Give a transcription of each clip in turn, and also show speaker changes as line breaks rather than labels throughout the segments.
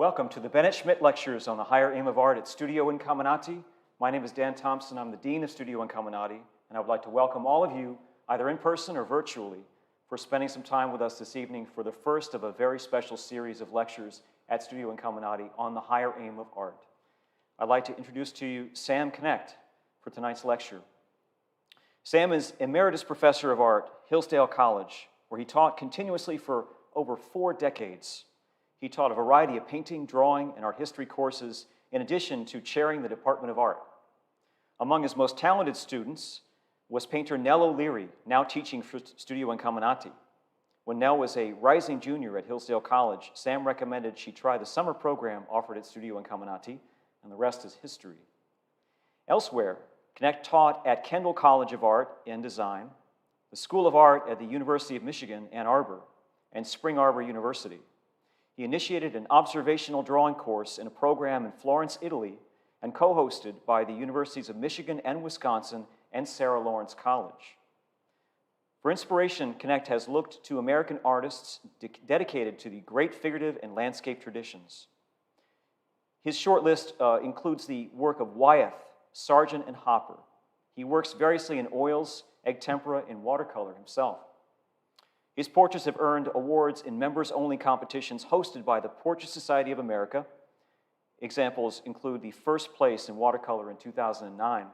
Welcome to the Bennett Schmidt Lectures on the Higher Aim of Art at Studio Incamminati. My name is Dan Thompson. I'm the Dean of Studio Incamminati, and I would like to welcome all of you, either in person or virtually, for spending some time with us this evening for the first of a very special series of lectures at Studio Incamminati on the Higher Aim of Art. I'd like to introduce to you Sam Knecht for tonight's lecture. Sam is Emeritus Professor of Art, Hillsdale College, where he taught continuously for over 4 decades. He taught a variety of painting, drawing, and art history courses, in addition to chairing the Department of Art. Among his most talented students was painter Nellie O'Leary, now teaching for Studio Incamminati. When Nell was a rising junior at Hillsdale College, Sam recommended she try the summer program offered at Studio Incamminati, and the rest is history. Elsewhere, Knecht taught at Kendall College of Art and Design, the School of Art at the University of Michigan, Ann Arbor, and Spring Arbor University. He initiated an observational drawing course in a program in Florence, Italy, and co-hosted by the Universities of Michigan and Wisconsin and Sarah Lawrence College. For inspiration, Knecht has looked to American artists dedicated to the great figurative and landscape traditions. His short list includes the work of Wyeth, Sargent, and Hopper. He works variously in oils, egg tempera, and watercolor himself. His portraits have earned awards in members-only competitions hosted by the Portrait Society of America. Examples include the first place in watercolor in 2009.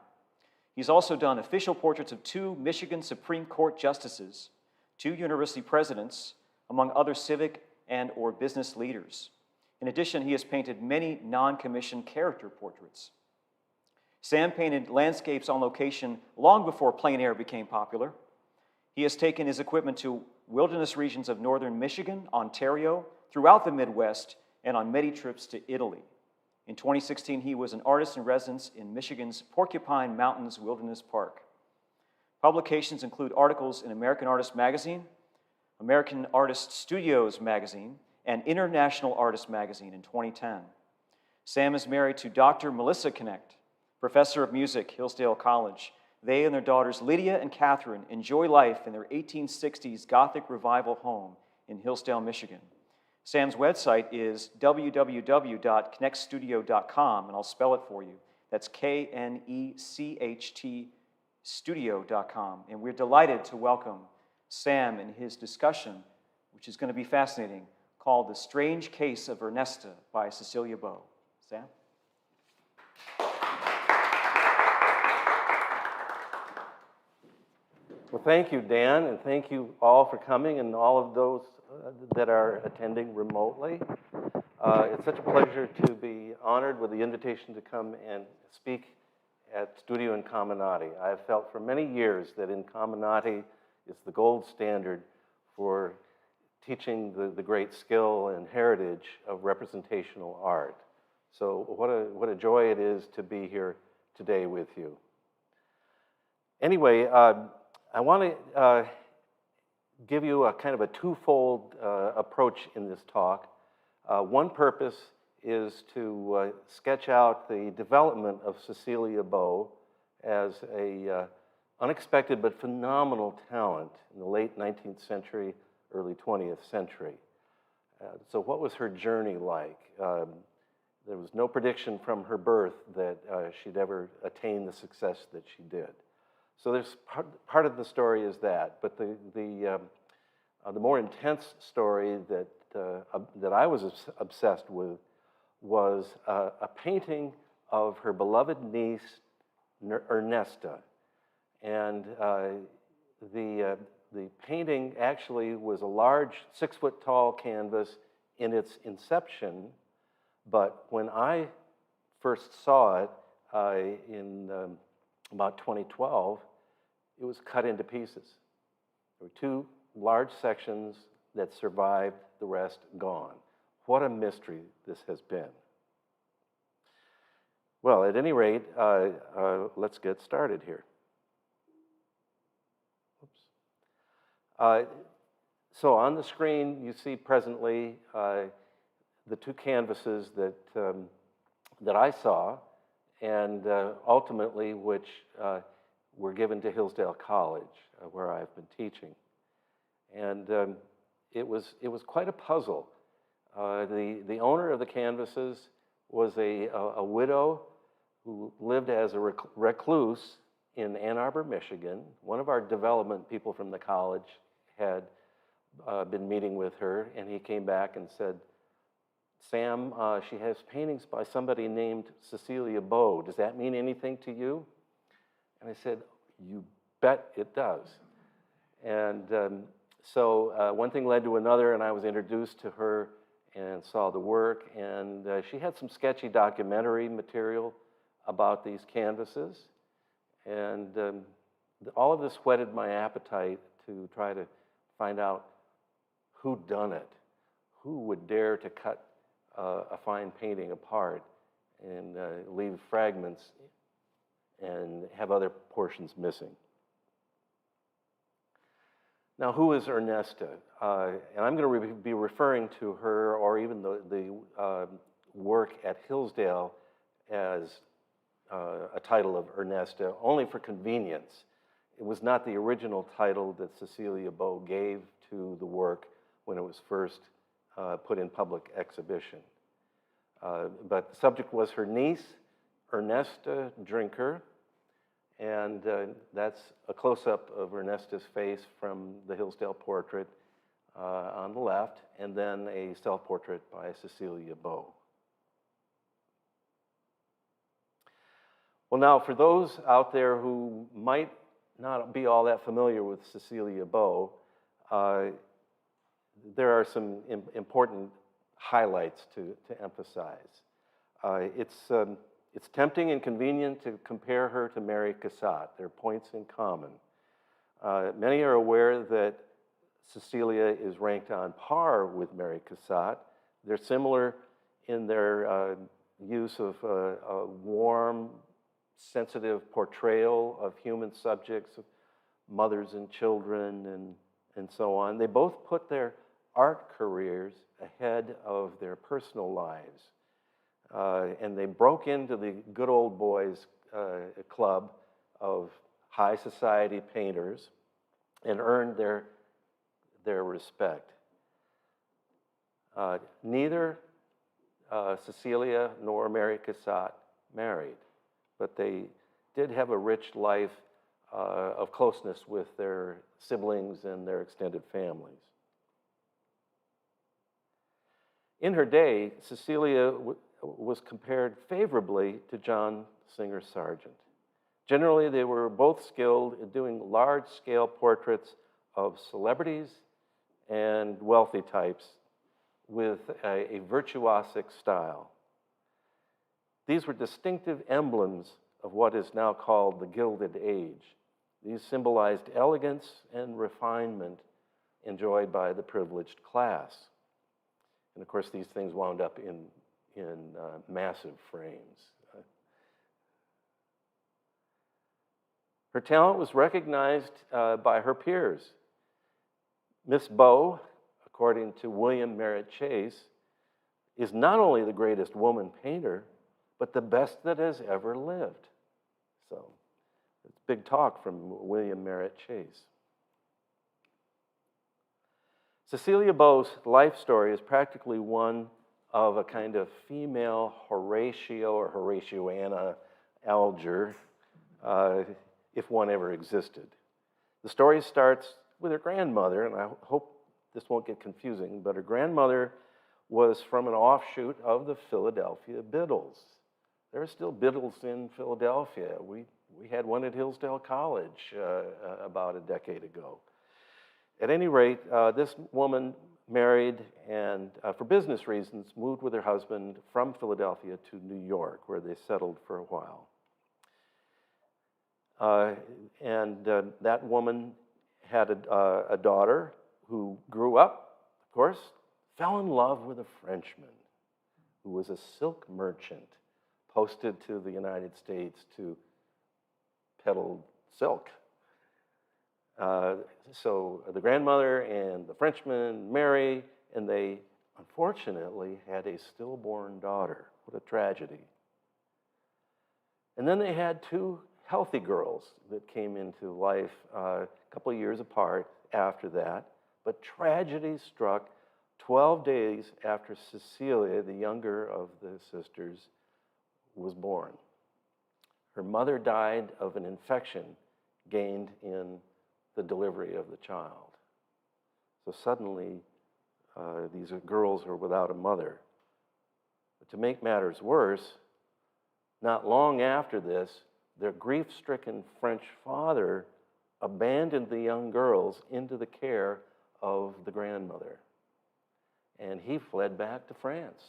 He's also done official portraits of 2 Michigan Supreme Court justices, 2 university presidents, among other civic and/or business leaders. In addition, he has painted many non-commissioned character portraits. Sam painted landscapes on location long before plein air became popular. He has taken his equipment to wilderness regions of northern Michigan, Ontario, throughout the Midwest, and on many trips to Italy. In 2016, he was an artist in residence in Michigan's Porcupine Mountains Wilderness Park. Publications include articles in American Artist Magazine, American Artist Studios Magazine, and International Artist Magazine in 2010. Sam is married to Dr. Melissa Knecht, Professor of Music, Hillsdale College. They and their daughters Lydia and Catherine enjoy life in their 1860s Gothic revival home in Hillsdale, Michigan. Sam's website is www.knechtstudio.com, and I'll spell it for you. That's K-N-E-C-H-T studio.com. And we're delighted to welcome Sam in his discussion, which is going to be fascinating, called The Strange Case of Ernesta by Cecilia Beaux. Sam?
Well, thank you, Dan, and thank you all for coming, and all of those that are attending remotely. It's such a pleasure to be honored with the invitation to come and speak at Studio Incamminati. I have felt for many years that Incamminati is the gold standard for teaching the great skill and heritage of representational art. So what a joy it is to be here today with you. Anyway, I want to give you a kind of a twofold approach in this talk. One purpose is to sketch out the development of Cecilia Beaux as a unexpected but phenomenal talent in the late 19th century, early 20th century. So what was her journey like? There was no prediction from her birth that she'd ever attain the success that she did. So there's part of the story is that, but the more intense story that I was obsessed with was a painting of her beloved niece Ernesta, and the painting actually was a large 6-foot-tall canvas in its inception, but when I first saw it in about 2012, it was cut into pieces. There were 2 large sections that survived, the rest gone. What a mystery this has been. Well, at any rate, let's get started here. Oops. So on the screen, you see presently the 2 canvases that I saw, and ultimately which were given to Hillsdale College, where I've been teaching. And it was quite a puzzle The owner of the canvases was a widow who lived as a recluse in Ann Arbor, Michigan. One of our development people from the college had been meeting with her, and he came back and said, Sam, she has paintings by somebody named Cecilia Beaux. Does that mean anything to you? And I said, you bet it does. And so one thing led to another, and I was introduced to her and saw the work. And she had some sketchy documentary material about these canvases. And all of this whetted my appetite to try to find out who done it, who would dare to cut a fine painting apart and leave fragments and have other portions missing. Now, who is Ernesta? And I'm going to be referring to her, or even the work at Hillsdale, as a title of Ernesta, only for convenience. It was not the original title that Cecilia Beaux gave to the work when it was first put in public exhibition. But the subject was her niece, Ernesta Drinker, and that's a close-up of Ernesta's face from the Hillsdale portrait on the left, and then a self-portrait by Cecilia Beaux. Well, now, for those out there who might not be all that familiar with Cecilia Beaux, there are some important highlights to emphasize. It's tempting and convenient to compare her to Mary Cassatt. There are points in common. Many are aware that Cecilia is ranked on par with Mary Cassatt. They're similar in their use of a warm, sensitive portrayal of human subjects, of mothers and children, and so on. They both put their art careers ahead of their personal lives. And they broke into the good old boys club of high society painters and earned their respect. Neither Cecilia nor Mary Cassatt married, but they did have a rich life of closeness with their siblings and their extended families. In her day, Cecilia was compared favorably to John Singer Sargent. Generally, they were both skilled at doing large-scale portraits of celebrities and wealthy types with a virtuosic style. These were distinctive emblems of what is now called the Gilded Age. These symbolized elegance and refinement enjoyed by the privileged class. And of course, these things wound up in massive frames. Her talent was recognized by her peers. Miss Beaux, according to William Merritt Chase, is not only the greatest woman painter, but the best that has ever lived. So, it's big talk from William Merritt Chase. Cecilia Beaux' life story is practically one of a kind of female Horatio or Horatioana Alger, if one ever existed. The story starts with her grandmother, and I hope this won't get confusing, but her grandmother was from an offshoot of the Philadelphia Biddles. There are still Biddles in Philadelphia. We had one at Hillsdale College about a decade ago. At any rate, this woman married and, for business reasons, moved with her husband from Philadelphia to New York, where they settled for a while. That woman had a daughter who grew up, of course, fell in love with a Frenchman who was a silk merchant posted to the United States to peddle silk. So the grandmother and the Frenchman marry, and they unfortunately had a stillborn daughter. What a tragedy. And then they had two healthy girls that came into life a couple of years apart after that. But tragedy struck 12 days after Cecilia, the younger of the sisters, was born. Her mother died of an infection gained in the delivery of the child. So suddenly, these girls are without a mother. But to make matters worse, not long after this, their grief-stricken French father abandoned the young girls into the care of the grandmother. And he fled back to France.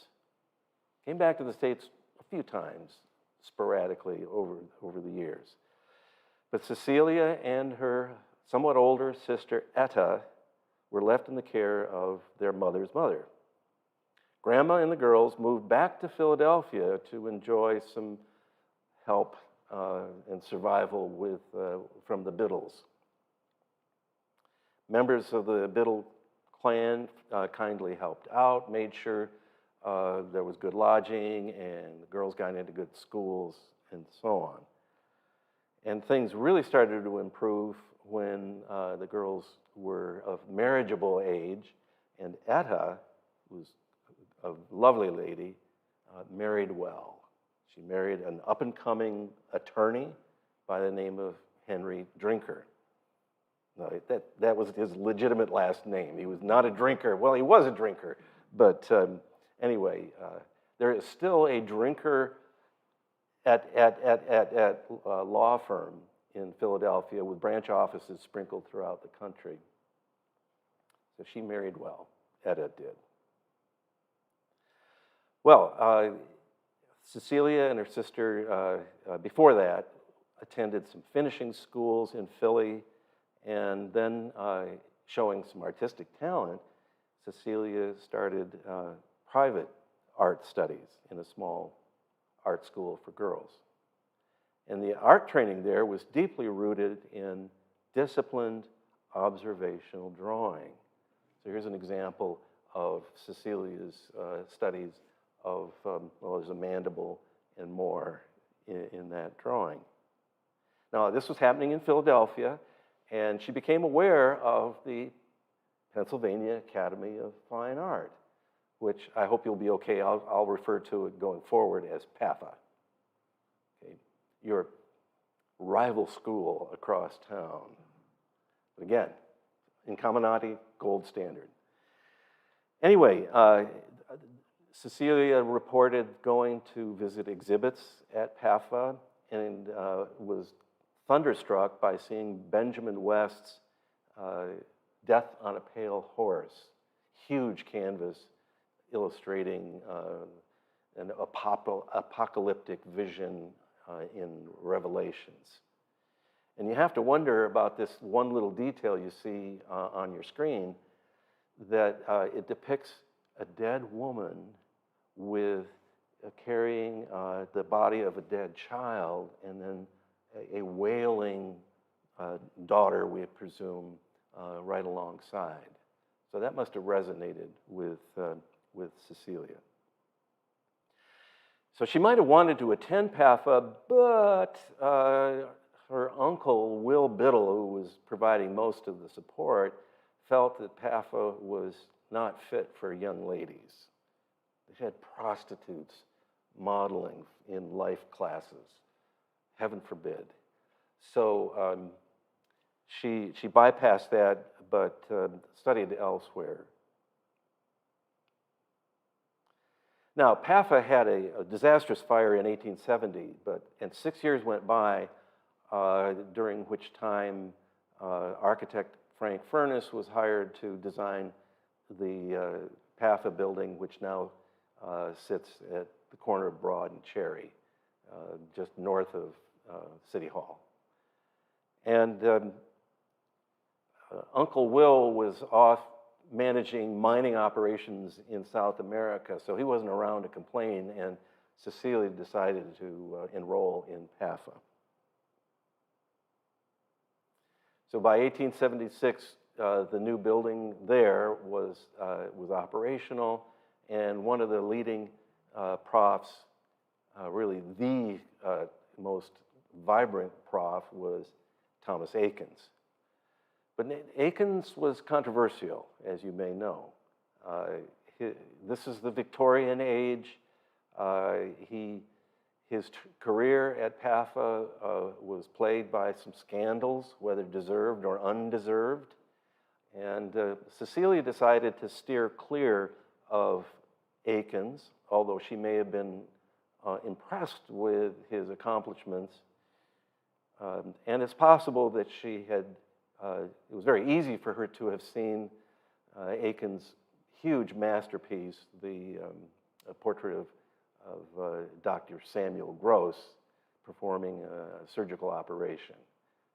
Came back to the States a few times, sporadically over the years. But Cecilia and her somewhat older sister, Etta, were left in the care of their mother's mother. Grandma and the girls moved back to Philadelphia to enjoy some help and survival from the Biddles. Members of the Biddle clan kindly helped out, made sure there was good lodging and the girls got into good schools and so on. And things really started to improve when the girls were of marriageable age, and Etta, who's a lovely lady, married well. She married an up-and-coming attorney by the name of Henry Drinker. No, that was his legitimate last name. He was not a drinker. Well, he was a drinker, but anyway, there is still a drinker at law firm in Philadelphia with branch offices sprinkled throughout the country. So she married well. Etta did. Well, Cecilia and her sister, before that, attended some finishing schools in Philly, and then showing some artistic talent, Cecilia started private art studies in a small art school for girls. And the art training there was deeply rooted in disciplined observational drawing. So here's an example of Cecilia's studies of, there's a mandible and more in that drawing. Now, this was happening in Philadelphia, and she became aware of the Pennsylvania Academy of Fine Art, which I hope you'll be okay. I'll refer to it going forward as PAFA. Okay. Your rival school across town. But again, Incamminati, gold standard. Anyway, Cecilia reported going to visit exhibits at PAFA and was thunderstruck by seeing Benjamin West's Death on a Pale Horse, huge canvas illustrating an apocalyptic vision in Revelations. And you have to wonder about this one little detail you see on your screen, that it depicts a dead woman with carrying the body of a dead child, and then a wailing daughter, we presume, right alongside. So that must have resonated with Cecilia. So she might have wanted to attend PAFA, but her uncle, Will Biddle, who was providing most of the support, felt that PAFA was not fit for young ladies. They had prostitutes modeling in life classes. Heaven forbid. So she bypassed that, but studied elsewhere. Now, PAFA had a disastrous fire in 1870, and 6 years went by, during which time architect Frank Furness was hired to design the PAFA building, which now sits at the corner of Broad and Cherry, just north of City Hall. And Uncle Will was off managing mining operations in South America, so he wasn't around to complain, and Cecilia decided to enroll in PAFA. So by 1876, the new building there was operational, and one of the leading profs, really the most vibrant prof, was Thomas Eakins. But Eakins was controversial, as you may know. This is the Victorian age. His career at PAFA was plagued by some scandals, whether deserved or undeserved. And Cecilia decided to steer clear of Aikens, although she may have been impressed with his accomplishments. And it's possible that she had, it was very easy for her to have seen Aikens' huge masterpiece, the portrait of Dr. Samuel Gross performing a surgical operation.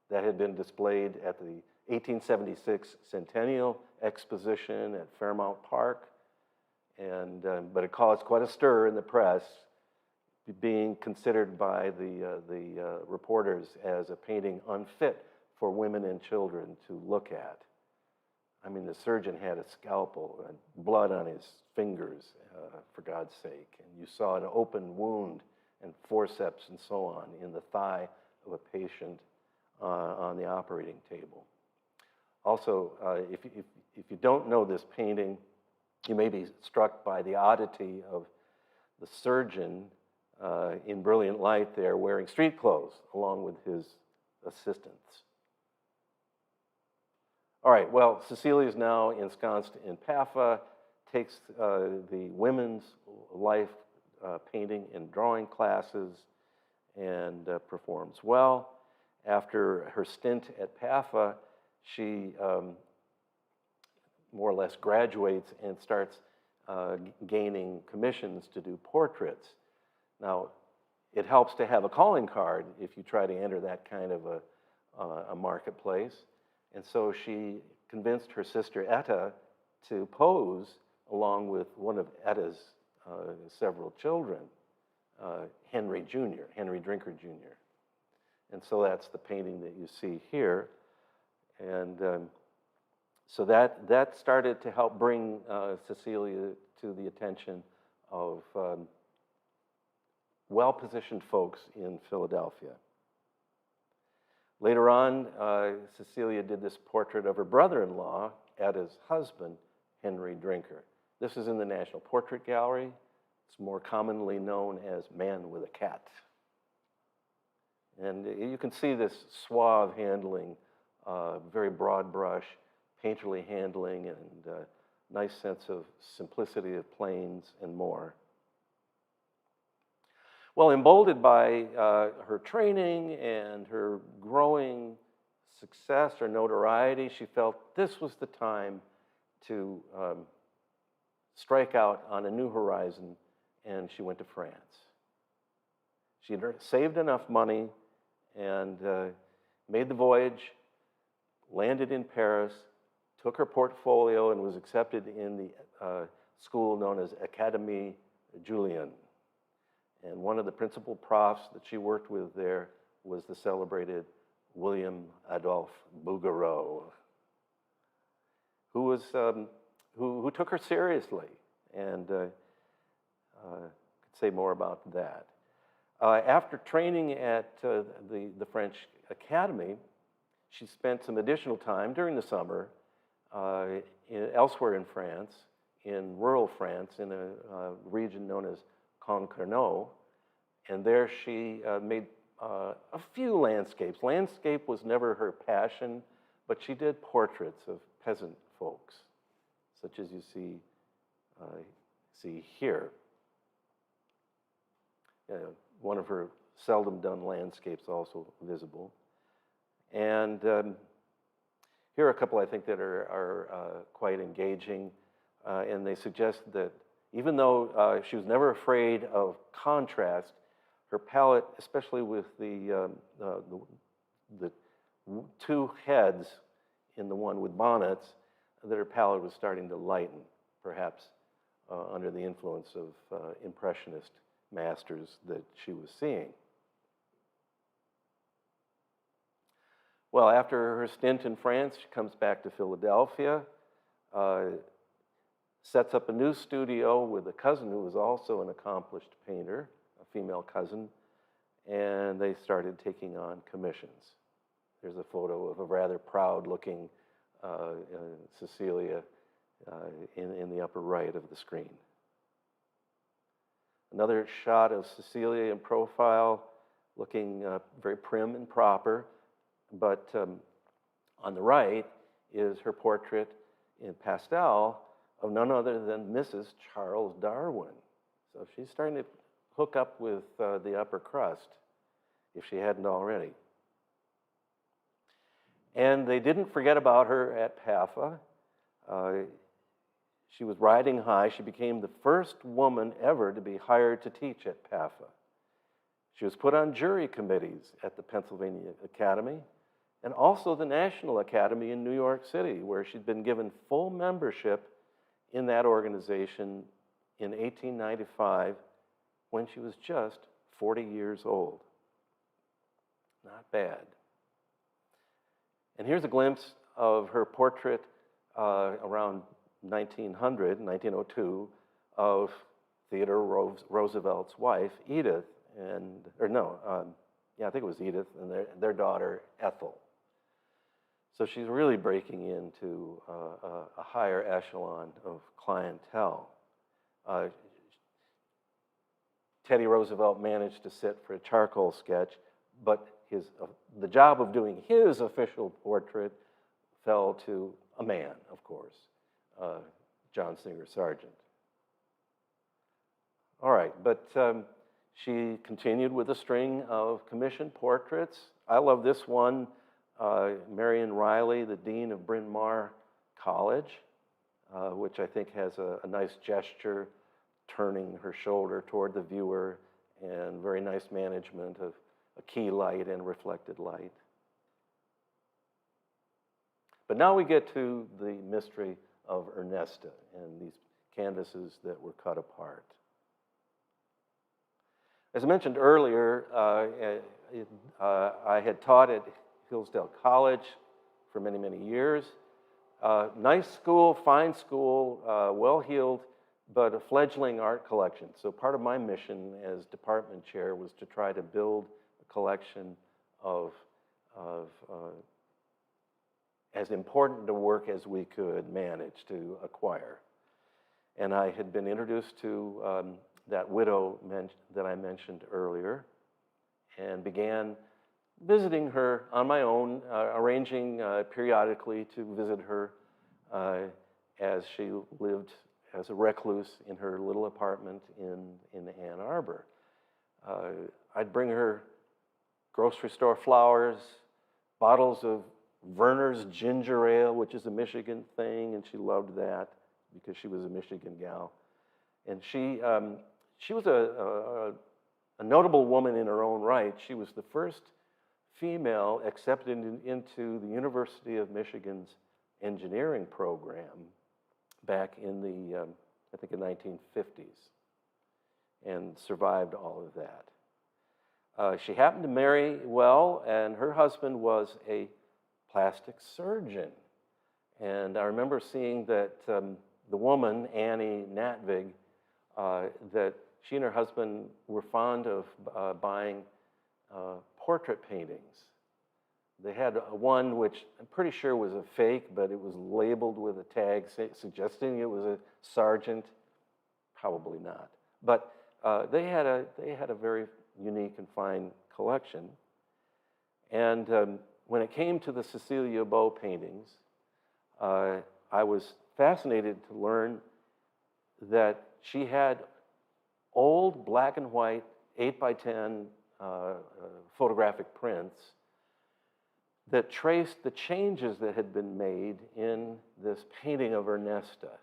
That had been displayed at the 1876 Centennial Exposition at Fairmount Park, and but it caused quite a stir in the press, being considered by the reporters as a painting unfit for women and children to look at. I mean, the surgeon had a scalpel and blood on his fingers, for God's sake, and you saw an open wound and forceps and so on in the thigh of a patient on the operating table. Also, if you don't know this painting, you may be struck by the oddity of the surgeon in brilliant light there wearing street clothes along with his assistants. All right, well, Cecilia is now ensconced in PAFA, takes the women's life painting and drawing classes and performs well. After her stint at PAFA, she more or less graduates and starts gaining commissions to do portraits. Now, it helps to have a calling card if you try to enter that kind of a marketplace. And so she convinced her sister Etta to pose along with one of Etta's several children, Henry Drinker Jr. And so that's the painting that you see here. And so that started to help bring Cecilia to the attention of well-positioned folks in Philadelphia. Later on, Cecilia did this portrait of her brother-in-law, Etta's husband, Henry Drinker. This is in the National Portrait Gallery. It's more commonly known as Man with a Cat. And you can see this suave handling, very broad brush, painterly handling, and nice sense of simplicity of planes and more. Well, emboldened by her training and her growing success or notoriety, she felt this was the time to strike out on a new horizon, and she went to France. She had saved enough money and made the voyage, landed in Paris, took her portfolio, and was accepted in the school known as Académie Julian. And one of the principal profs that she worked with there was the celebrated William Adolphe Bouguereau, who took her seriously, and could say more about that. After training at the French Academy, she spent some additional time during the summer elsewhere in France, in rural France, in a region known as Concarneau, and there she made a few landscapes. Landscape was never her passion, but she did portraits of peasant folks, such as you see here. One of her seldom done landscapes also visible. And here are a couple I think that are quite engaging, and they suggest that even though she was never afraid of contrast, her palette, especially with the two heads in the one with bonnets, that her palette was starting to lighten, perhaps under the influence of Impressionist masters that she was seeing. Well, after her stint in France, she comes back to Philadelphia, sets up a new studio with a cousin who was also an accomplished painter, a female cousin, and they started taking on commissions. There's a photo of a rather proud-looking Cecilia in the upper right of the screen. Another shot of Cecilia in profile, looking very prim and proper, but on the right is her portrait in pastel of none other than Mrs. Charles Darwin. So she's starting to hook up with the upper crust, if she hadn't already. And they didn't forget about her at PAFA. She was riding high. She became the first woman ever to be hired to teach at PAFA. She was put on jury committees at the Pennsylvania Academy and also the National Academy in New York City, where she'd been given full membership in that organization in 1895 when she was just 40 years old. Not bad. And here's a glimpse of her portrait around 1902, of Theodore Roosevelt's wife, Edith, I think it was Edith, and their daughter, Ethel. So she's really breaking into a higher echelon of clientele. Teddy Roosevelt managed to sit for a charcoal sketch, but the job of doing his official portrait fell to a man, of course, John Singer Sargent. All right, but she continued with a string of commissioned portraits. I love this one, Marion Riley, the Dean of Bryn Mawr College, which I think has a nice gesture, turning her shoulder toward the viewer, and very nice management of a key light and reflected light. But now we get to the mystery of Ernesta and these canvases that were cut apart. As I mentioned earlier, I had taught at Hillsdale College for many, many years. Nice school, fine school, well-heeled, but a fledgling art collection. So part of my mission as department chair was to try to build a collection of as important a work as we could manage to acquire. And I had been introduced to that widow that I mentioned earlier, and began visiting her on my own, arranging periodically to visit her as she lived as a recluse in her little apartment in Ann Arbor. I'd bring her grocery store flowers, bottles of Verner's ginger ale, which is a Michigan thing, and she loved that because she was a Michigan gal. And she was a notable woman in her own right. She was the first female accepted into the University of Michigan's engineering program back in the, I think, the 1950s, and survived all of that. She happened to marry well, and her husband was a plastic surgeon. And I remember seeing that the woman, Annie Natvig, that she and her husband were fond of buying portrait paintings. They had one which I'm pretty sure was a fake, but it was labeled with a tag suggesting it was a Sargent. Probably not. But they had a very unique and fine collection. And when it came to the Cecilia Beaux paintings, I was fascinated to learn that she had old black and white 8x10 photographic prints that traced the changes that had been made in this painting of Ernesta,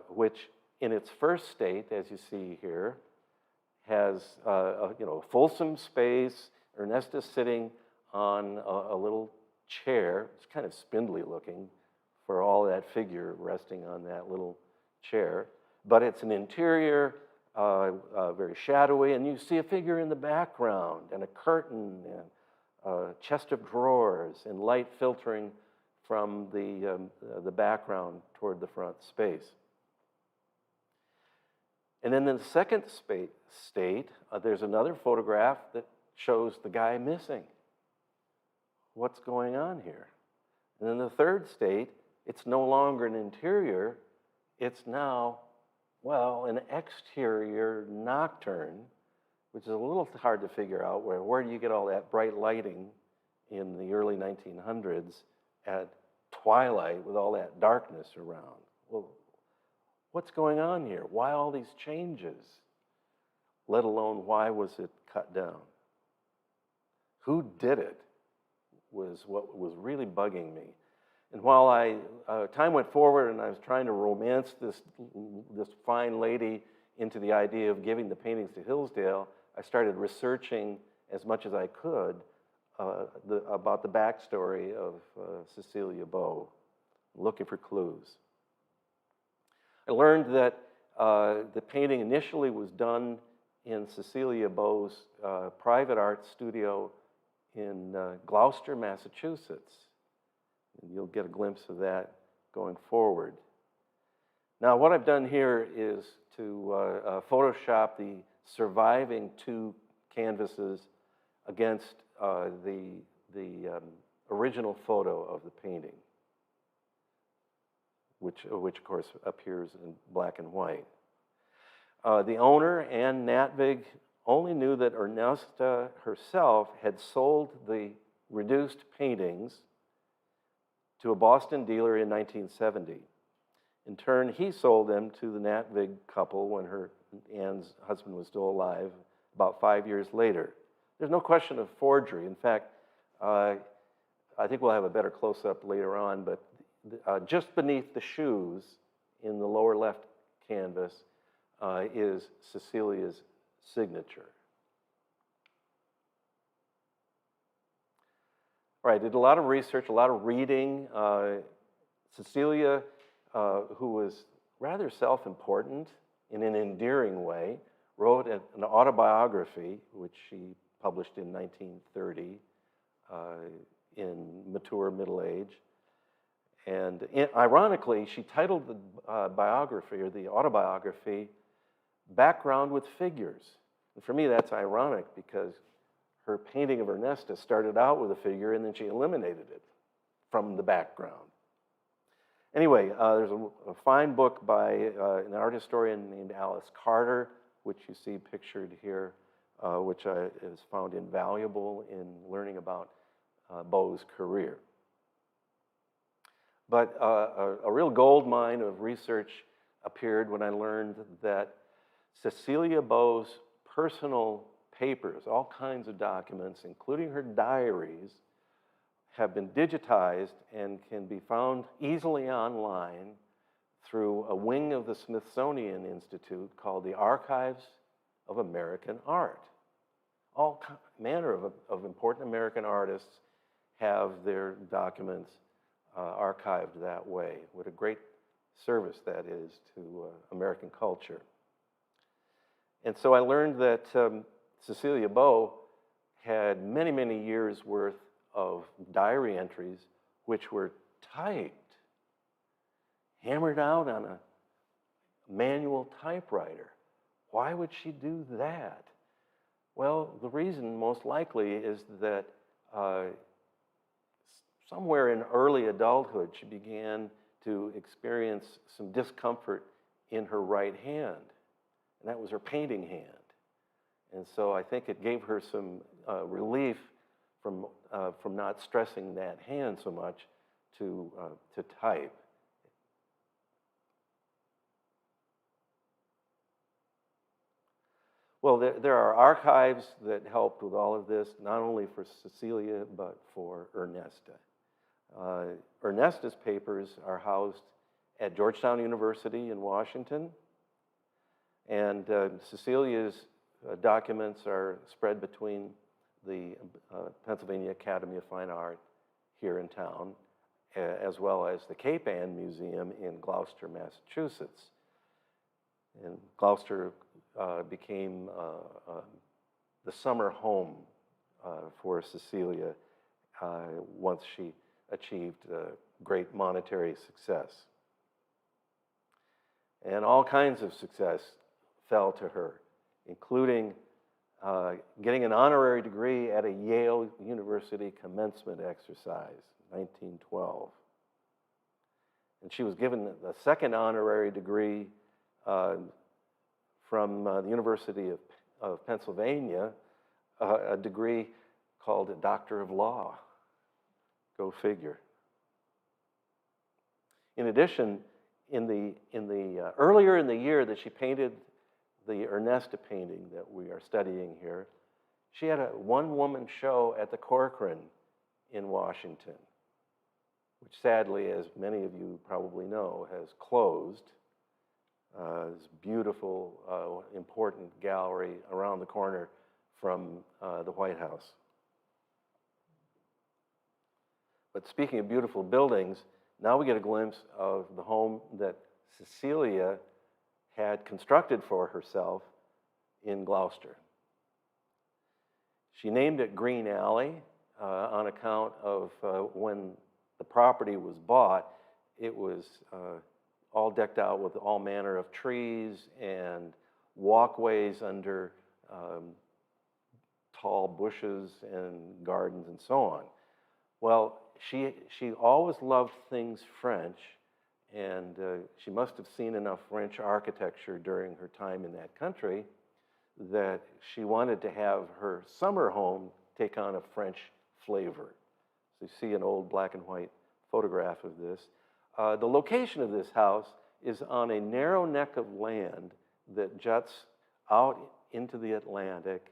which in its first state, as you see here, has a fulsome space. Ernesta sitting on a little chair. It's kind of spindly looking for all that figure resting on that little chair. But it's an interior, very shadowy, and you see a figure in the background, and a curtain, and a chest of drawers, and light filtering from the background toward the front space. And then in the second state, there's another photograph that shows the guy missing. What's going on here? And in the third state, it's no longer an interior, it's now, well, an exterior nocturne, which is a little hard to figure out. Where do you get all that bright lighting in the early 1900s at twilight with all that darkness around? Well, what's going on here? Why all these changes? Let alone why was it cut down? Who did it was what was really bugging me. And while time went forward and I was trying to romance this fine lady into the idea of giving the paintings to Hillsdale, I started researching as much as I could about the backstory of Cecilia Beaux, looking for clues. I learned that the painting initially was done in Cecilia Beaux' private art studio in Gloucester, Massachusetts. And you'll get a glimpse of that going forward. Now, what I've done here is to Photoshop the surviving two canvases against the original photo of the painting, which of course appears in black and white. The owner, Anne Natvig, only knew that Ernesta herself had sold the reduced paintings to a Boston dealer in 1970. In turn, he sold them to the Natvig couple when Anne's husband was still alive, about 5 years later. There's no question of forgery. In fact, I think we'll have a better close-up later on, but just beneath the shoes in the lower left canvas is Cecilia's signature. All right, I did a lot of research, a lot of reading. Cecilia, who was rather self-important in an endearing way, wrote an autobiography, which she published in 1930 in mature middle age. And ironically, she titled the biography, or the autobiography, Background with Figures. And for me, that's ironic because her painting of Ernesta started out with a figure and then she eliminated it from the background. Anyway, there's a fine book by an art historian named Alice Carter, which you see pictured here, which is found invaluable in learning about Beaux' career. But a real gold mine of research appeared when I learned that Cecilia Beaux' personal papers, all kinds of documents, including her diaries, have been digitized and can be found easily online through a wing of the Smithsonian Institute called the Archives of American Art. All manner of important American artists have their documents archived that way. What a great service that is to American culture. And so I learned that Cecilia Beaux had many, many years' worth of diary entries which were typed, hammered out on a manual typewriter. Why would she do that? Well, the reason most likely is that somewhere in early adulthood she began to experience some discomfort in her right hand, and that was her painting hand. And so I think it gave her some relief from not stressing that hand so much to type. Well, there are archives that helped with all of this, not only for Cecilia, but for Ernesta. Ernesta's papers are housed at Georgetown University in Washington, and Cecilia's documents are spread between the Pennsylvania Academy of Fine Art here in town, as well as the Cape Ann Museum in Gloucester, Massachusetts. And Gloucester became the summer home for Cecilia once she achieved great monetary success. And all kinds of success fell to her, including getting an honorary degree at a Yale University commencement exercise, 1912. And she was given the second honorary degree from the University of Pennsylvania, a degree called a Doctor of Law. Go figure. In addition, earlier in the year that she painted the Ernesta painting that we are studying here, she had a one-woman show at the Corcoran in Washington, which sadly, as many of you probably know, has closed. This beautiful, important gallery around the corner from the White House. But speaking of beautiful buildings, now we get a glimpse of the home that Cecilia had constructed for herself in Gloucester. She named it Green Alley on account of when the property was bought, it was all decked out with all manner of trees and walkways under tall bushes and gardens and so on. Well, she always loved things French, and she must have seen enough French architecture during her time in that country that she wanted to have her summer home take on a French flavor. So you see an old black and white photograph of this. The location of this house is on a narrow neck of land that juts out into the Atlantic,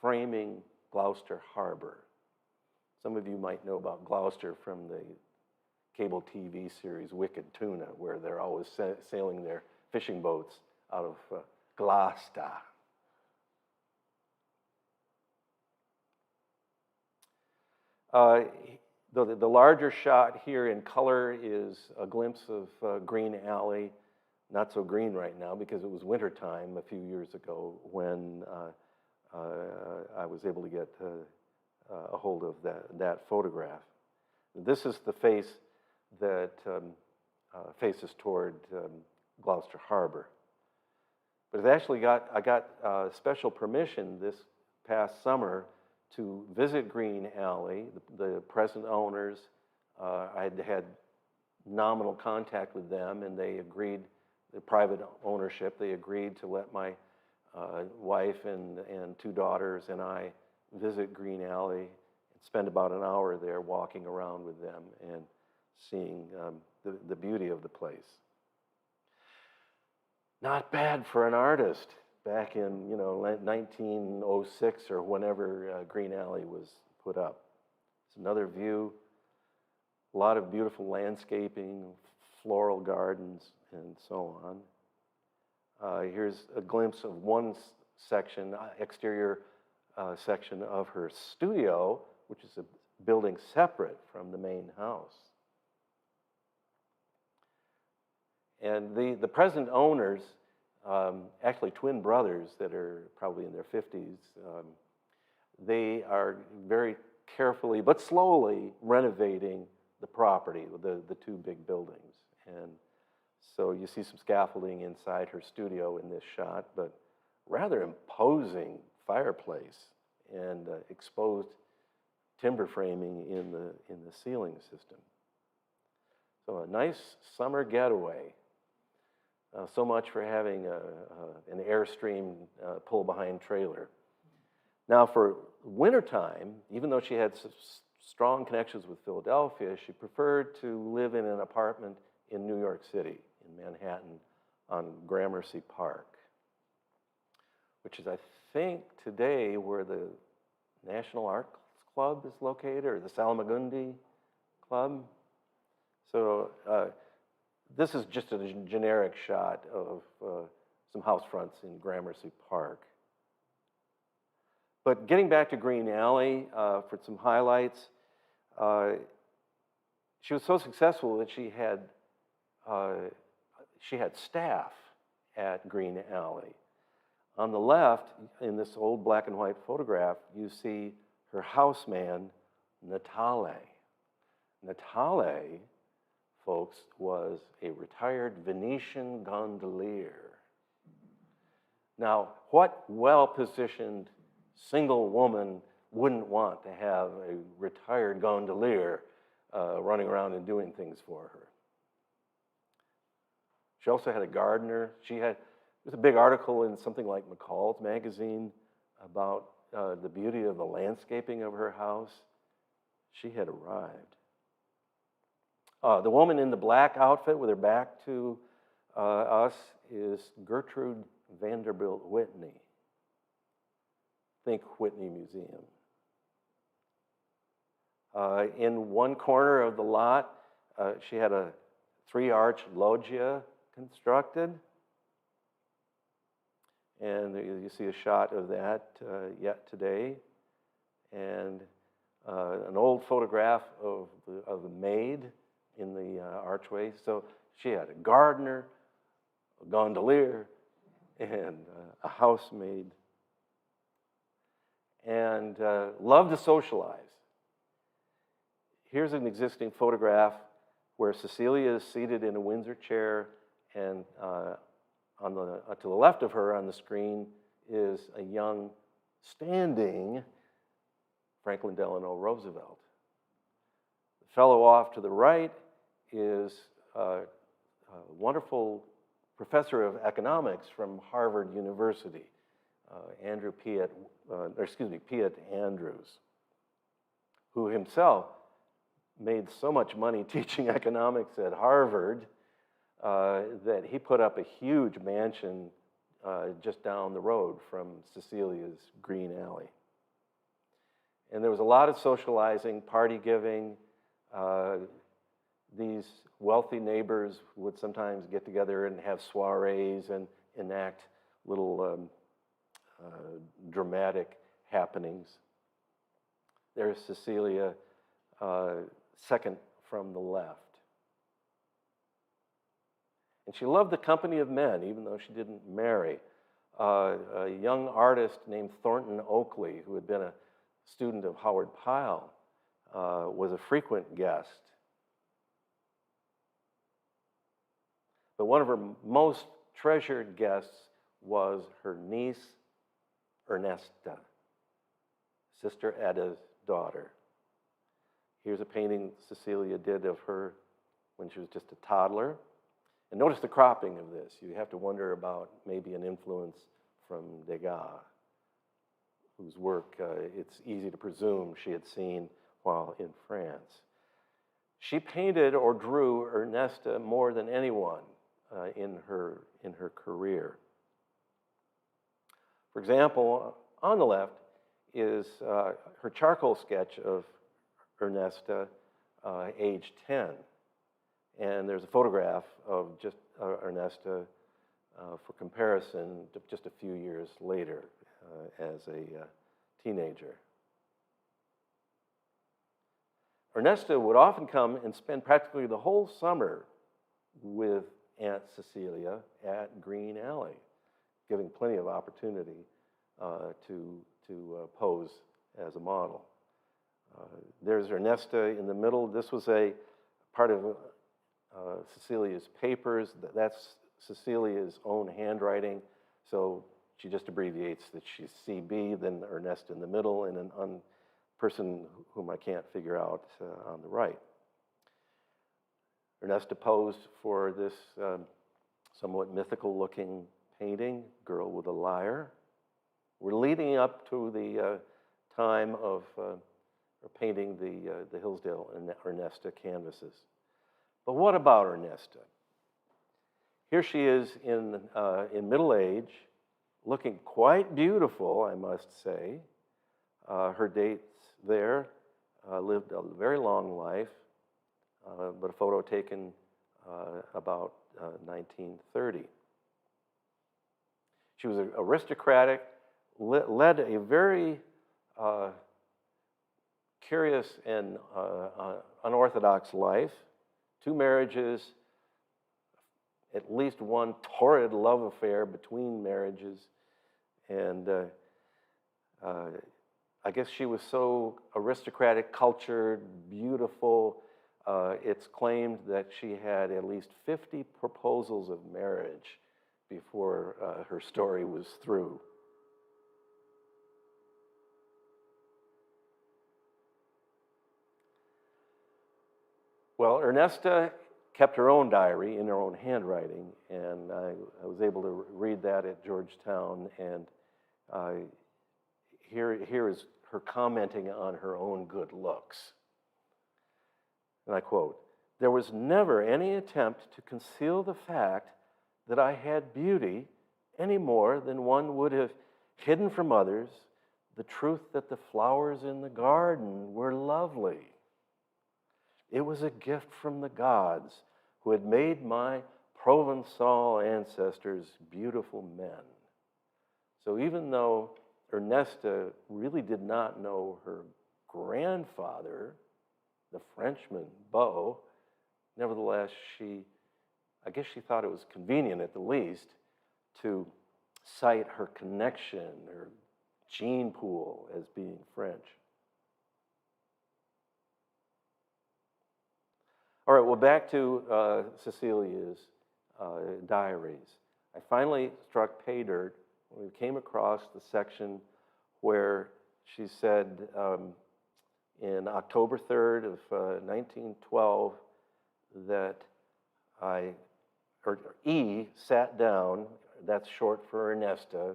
framing Gloucester Harbor. Some of you might know about Gloucester from the cable TV series Wicked Tuna, where they're always sailing their fishing boats out of Gloucester. The larger shot here in color is a glimpse of Green Alley. Not so green right now because it was wintertime a few years ago when I was able to get a hold of that photograph. This is the face that faces toward Gloucester Harbor. But I got special permission this past summer to visit Green Alley. The present owners, I had nominal contact with them, and they agreed, the private ownership, they agreed to let my wife and two daughters and I visit Green Alley and spend about an hour there walking around with them and seeing the beauty of the place. Not bad for an artist back in 1906 or whenever Green Alley was put up. It's another view, a lot of beautiful landscaping, floral gardens, and so on. Here's a glimpse of one section, exterior section of her studio, which is a building separate from the main house. And the present owners, actually twin brothers that are probably in their 50s, they are very carefully but slowly renovating the property, the two big buildings. And so you see some scaffolding inside her studio in this shot, but rather imposing fireplace and exposed timber framing in the ceiling system. So a nice summer getaway. So much for having an Airstream pull-behind trailer. Now for wintertime, even though she had strong connections with Philadelphia, she preferred to live in an apartment in New York City, in Manhattan, on Gramercy Park, which is, I think, today where the National Arts Club is located, or the Salmagundi Club. So this is just a generic shot of some house fronts in Gramercy Park. But getting back to Green Alley for some highlights, she was so successful that she had staff at Green Alley. On the left, in this old black and white photograph, you see her houseman, Natale. Natale, folks, was a retired Venetian gondolier. Now, what well-positioned single woman wouldn't want to have a retired gondolier running around and doing things for her? She also had a gardener. There was a big article in something like McCall's magazine about the beauty of the landscaping of her house. She had arrived. The woman in the black outfit with her back to us is Gertrude Vanderbilt Whitney. Think Whitney Museum. In one corner of the lot, she had a 3-arch loggia constructed. And you see a shot of that yet today. And an old photograph of the maid in the archway. So she had a gardener, a gondolier, and a housemaid. And loved to socialize. Here's an existing photograph where Cecilia is seated in a Windsor chair, and to the left of her on the screen is a young, standing Franklin Delano Roosevelt. The fellow off to the right is a wonderful professor of economics from Harvard University, Piet Andrews, who himself made so much money teaching economics at Harvard that he put up a huge mansion just down the road from Cecilia's green alley. And there was a lot of socializing, party giving. These wealthy neighbors would sometimes get together and have soirees and enact little dramatic happenings. There's Cecilia, second from the left. And she loved the company of men, even though she didn't marry. A young artist named Thornton Oakley, who had been a student of Howard Pyle, was a frequent guest. But one of her most treasured guests was her niece, Ernesta, Sister Etta's daughter. Here's a painting Cecilia did of her when she was just a toddler. And notice the cropping of this. You have to wonder about maybe an influence from Degas, whose work it's easy to presume she had seen while in France. She painted or drew Ernesta more than anyone in her career. For example, on the left is her charcoal sketch of Ernesta, age 10. And there's a photograph of just Ernesta for comparison just a few years later as a teenager. Ernesta would often come and spend practically the whole summer with Aunt Cecilia at Green Alley, giving plenty of opportunity to pose as a model. There's Ernesta in the middle. This was a part of Cecilia's papers. That's Cecilia's own handwriting, so she just abbreviates that she's CB, then Ernesta in the middle, and a person whom I can't figure out on the right. Ernesta posed for this somewhat mythical-looking painting, Girl with a Lyre. We're leading up to the time of painting the Hillsdale and Ernesta canvases. But what about Ernesta? Here she is in middle age, looking quite beautiful, I must say. Her dates there, lived a very long life, but a photo taken about 1930. She was aristocratic, led a very curious and unorthodox life. 2 marriages, at least one torrid love affair between marriages. And I guess she was so aristocratic, cultured, beautiful. It's claimed that she had at least 50 proposals of marriage before her story was through. Well, Ernesta kept her own diary in her own handwriting, and I was able to read that at Georgetown, and here is her commenting on her own good looks. And I quote, "There was never any attempt to conceal the fact that I had beauty any more than one would have hidden from others the truth that the flowers in the garden were lovely. It was a gift from the gods who had made my Provençal ancestors beautiful men." So even though Ernesta really did not know her grandfather, the Frenchman Beaux, nevertheless, I guess she thought it was convenient at the least to cite her connection, her gene pool, as being French. All right, well, back to Cecilia's diaries. I finally struck pay dirt when we came across the section where she said in October 3rd of 1912 that E sat down, that's short for Ernesta,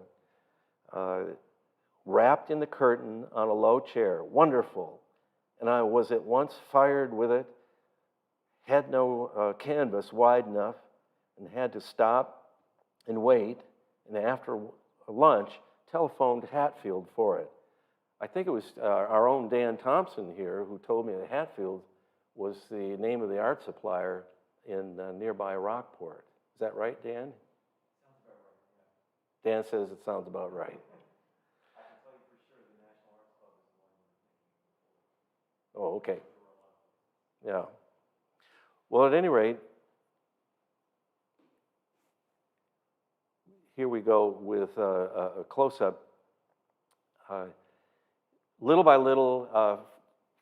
wrapped in the curtain on a low chair. Wonderful. And I was at once fired with it, had no canvas wide enough, and had to stop and wait, and after lunch, telephoned Hatfield for it. I think it was our own Dan Thompson here who told me that Hatfield was the name of the art supplier in nearby Rockport. Is that right, Dan?
Sounds about right, yeah.
Dan says it sounds about right.
I can tell you for sure the National Arts Club is the one you were thinking of before.
Oh, okay. Yeah. Well, at any rate, here we go with a close-up. Little by little,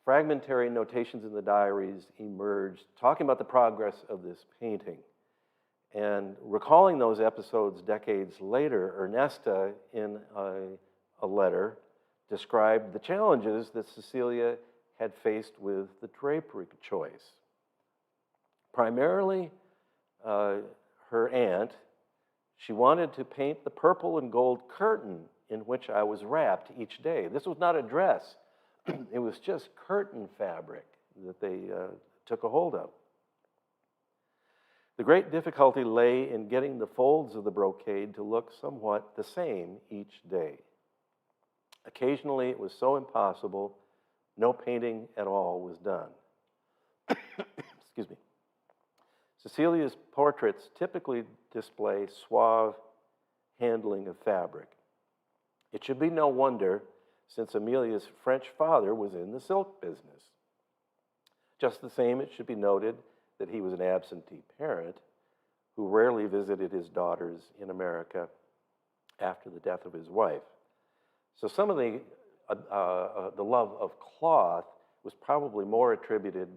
fragmentary notations in the diaries emerged, talking about the progress of this painting. And recalling those episodes decades later, Ernesta, in a letter, described the challenges that Cecilia had faced with the drapery choice. Primarily, her aunt, she wanted to paint the purple and gold curtain in which I was wrapped each day. This was not a dress. It was just curtain fabric that they took a hold of. The great difficulty lay in getting the folds of the brocade to look somewhat the same each day. Occasionally, it was so impossible, no painting at all was done. Excuse me. Cecilia's portraits typically display suave handling of fabric. It should be no wonder, since Amelia's French father was in the silk business. Just the same, it should be noted that he was an absentee parent who rarely visited his daughters in America after the death of his wife. So some of the love of cloth was probably more attributed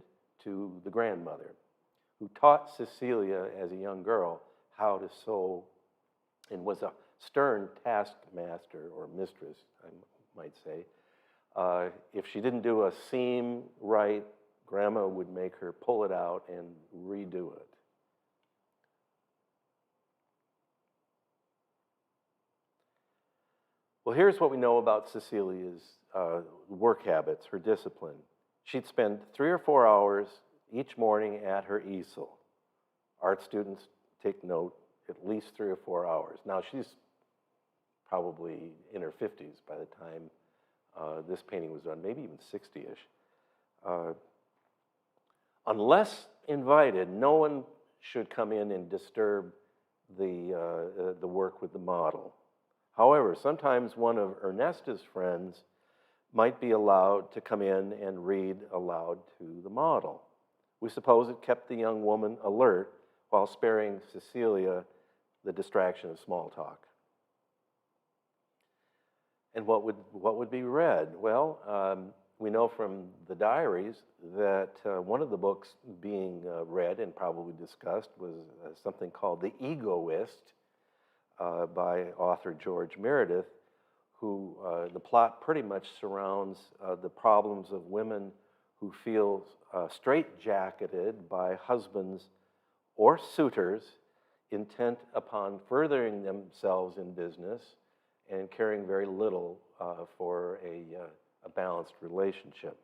to the grandmother, who taught Cecilia as a young girl how to sew and was a stern taskmaster or mistress, I might say. If she didn't do a seam right, Grandma would make her pull it out and redo it. Well, here's what we know about Cecilia's work habits, her discipline. She'd spend 3 or 4 hours each morning at her easel. Art students take note, at least 3 or 4 hours. Now, she's probably in her 50s by the time this painting was done, maybe even 60-ish. Unless invited, no one should come in and disturb the work with the model. However, sometimes one of Ernesta's friends might be allowed to come in and read aloud to the model. We suppose it kept the young woman alert while sparing Cecilia the distraction of small talk. And what would be read? Well, we know from the diaries that one of the books being read and probably discussed was something called The Egoist by author George Meredith, who the plot pretty much surrounds the problems of women who feel straitjacketed by husbands or suitors intent upon furthering themselves in business and caring very little for a balanced relationship.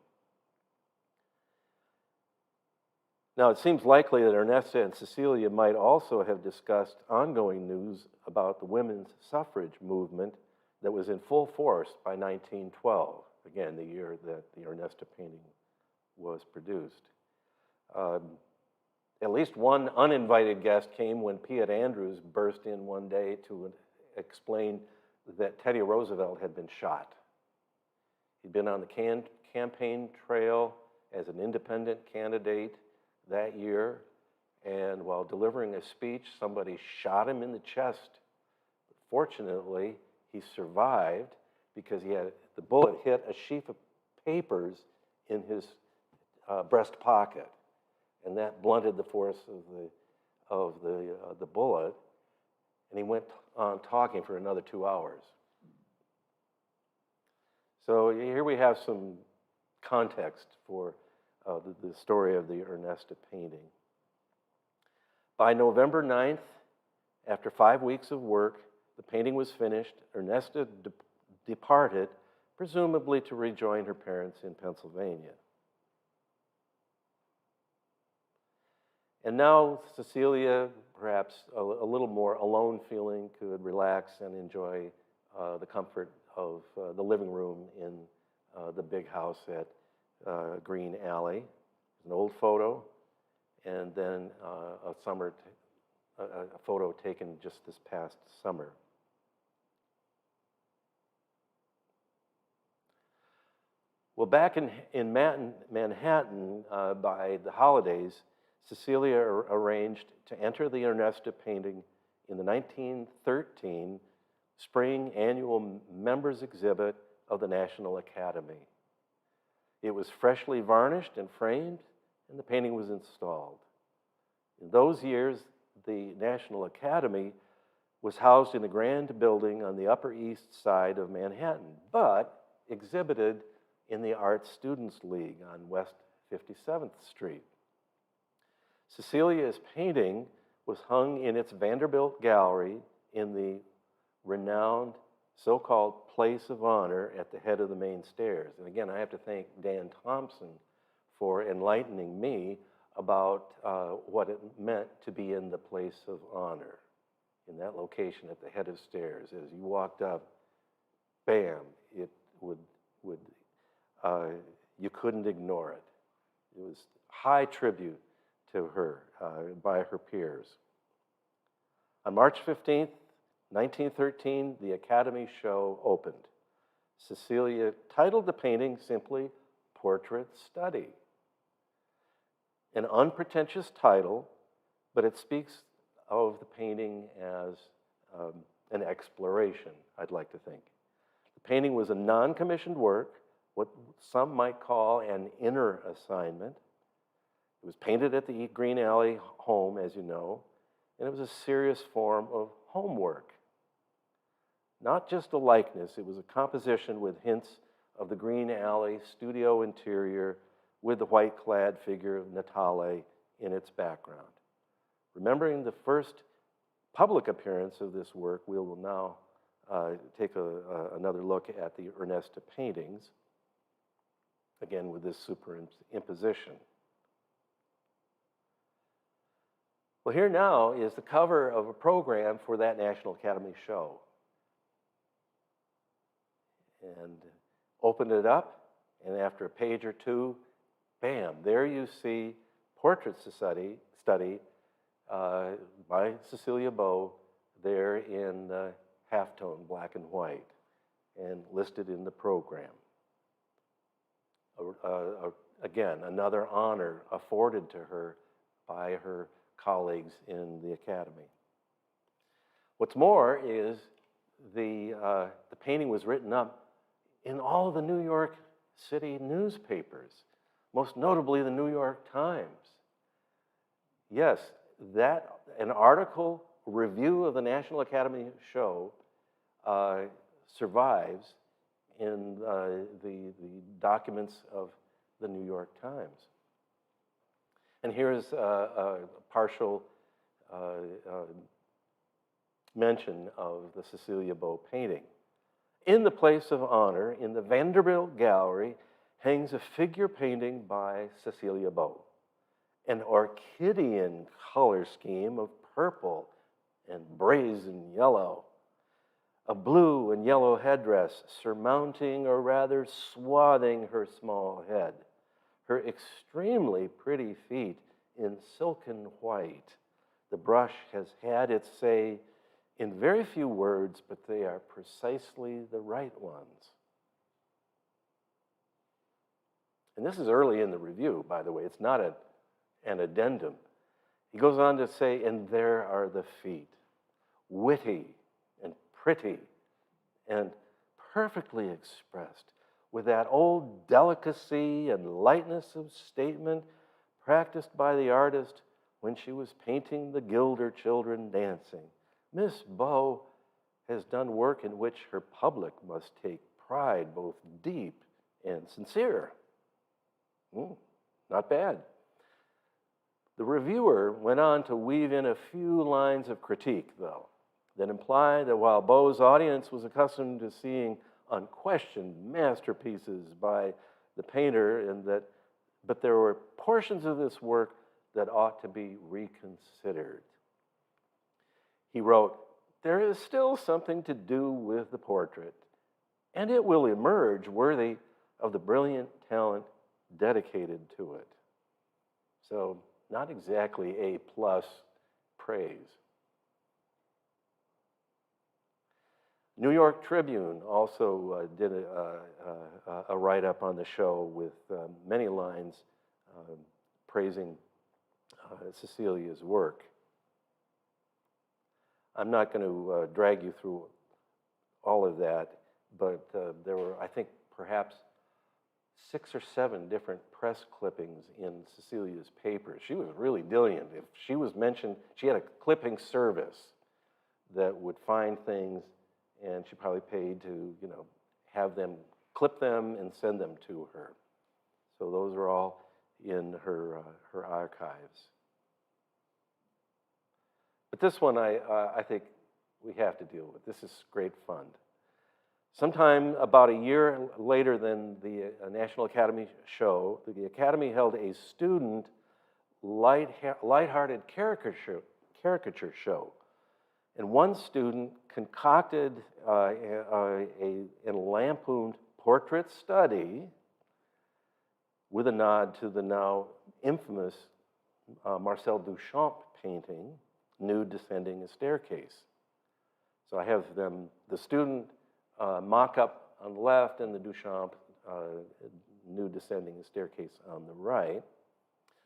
Now, it seems likely that Ernesta and Cecilia might also have discussed ongoing news about the women's suffrage movement that was in full force by 1912, again, the year that the Ernesta painting was produced. At least one uninvited guest came when Piet Andrews burst in one day to explain that Teddy Roosevelt had been shot. He'd been on the campaign trail as an independent candidate that year, and while delivering a speech, somebody shot him in the chest. Fortunately, he survived because the bullet hit a sheaf of papers in his breast pocket, and that blunted the force of the bullet, and he went on talking for another 2 hours. So here we have some context for the story of the Ernesta painting. By November 9th, after 5 weeks of work, the painting was finished. Ernesta departed, presumably to rejoin her parents in Pennsylvania. And now Cecilia, perhaps a little more alone feeling, could relax and enjoy the comfort of the living room in the big house at Green Alley. An old photo, and then a photo taken just this past summer. Well, back in Manhattan by the holidays, Cecilia arranged to enter the Ernesta painting in the 1913 Spring Annual Members Exhibit of the National Academy. It was freshly varnished and framed, and the painting was installed. In those years, the National Academy was housed in a grand building on the Upper East Side of Manhattan, but exhibited in the Art Students League on West 57th Street. Cecilia's painting was hung in its Vanderbilt Gallery in the renowned so-called place of honor at the head of the main stairs. And again, I have to thank Dan Thompson for enlightening me about what it meant to be in the place of honor, in that location at the head of stairs. As you walked up, bam, it would you couldn't ignore it. It was high tribute to her by her peers. On March 15th, 1913, the Academy show opened. Cecilia titled the painting simply Portrait Study. An unpretentious title, but it speaks of the painting as an exploration, I'd like to think. The painting was a non-commissioned work, what some might call an inner assignment. It was painted at the Green Alley home, as you know, and it was a serious form of homework. Not just a likeness, it was a composition with hints of the Green Alley studio interior with the white-clad figure of Natale in its background. Remembering the first public appearance of this work, we will now take another look at the Ernesta paintings, again with this superimposition. Well, here now is the cover of a program for that National Academy show. And opened it up, and after a page or two, bam, there you see Portrait Study by Cecilia Beaux there in halftone, black and white, and listed in the program. Again, another honor afforded to her by her colleagues in the Academy. What's more is the painting was written up in all of the New York City newspapers, most notably the New York Times. Yes, an article review of the National Academy show survives in the documents of the New York Times. And here is a partial mention of the Cecilia Beaux painting. In the place of honor, in the Vanderbilt Gallery, hangs a figure painting by Cecilia Beaux, an orchidean color scheme of purple and brazen yellow, a blue and yellow headdress surmounting or rather swathing her small head, her extremely pretty feet in silken white. The brush has had its say in very few words, but they are precisely the right ones. And this is early in the review, by the way. It's not an addendum. He goes on to say, and there are the feet, witty and pretty and perfectly expressed, with that old delicacy and lightness of statement practiced by the artist when she was painting the Gilder children dancing. Miss Beaux has done work in which her public must take pride, both deep and sincere. Not bad. The reviewer went on to weave in a few lines of critique, though, that implied that while Beau's audience was accustomed to seeing unquestioned masterpieces by the painter, but there were portions of this work that ought to be reconsidered. He wrote, "There is still something to do with the portrait, and it will emerge worthy of the brilliant talent dedicated to it." So, not exactly A+ praise. New York Tribune also did a write-up on the show with many lines praising Cecilia's work. I'm not going to drag you through all of that, but there were, I think, perhaps 6 or 7 different press clippings in Cecilia's papers. She was really brilliant. If she was mentioned, she had a clipping service that would find things, and she probably paid to, have them clip them and send them to her. So those are all in her archives. But this one I think we have to deal with. This is great fun. Sometime about a year later than the National Academy show, the Academy held a student lighthearted caricature show. And one student concocted a lampooned portrait study with a nod to the now infamous Marcel Duchamp painting, Nude Descending a Staircase. So I have the student mock-up on the left and the Duchamp Nude Descending a Staircase on the right.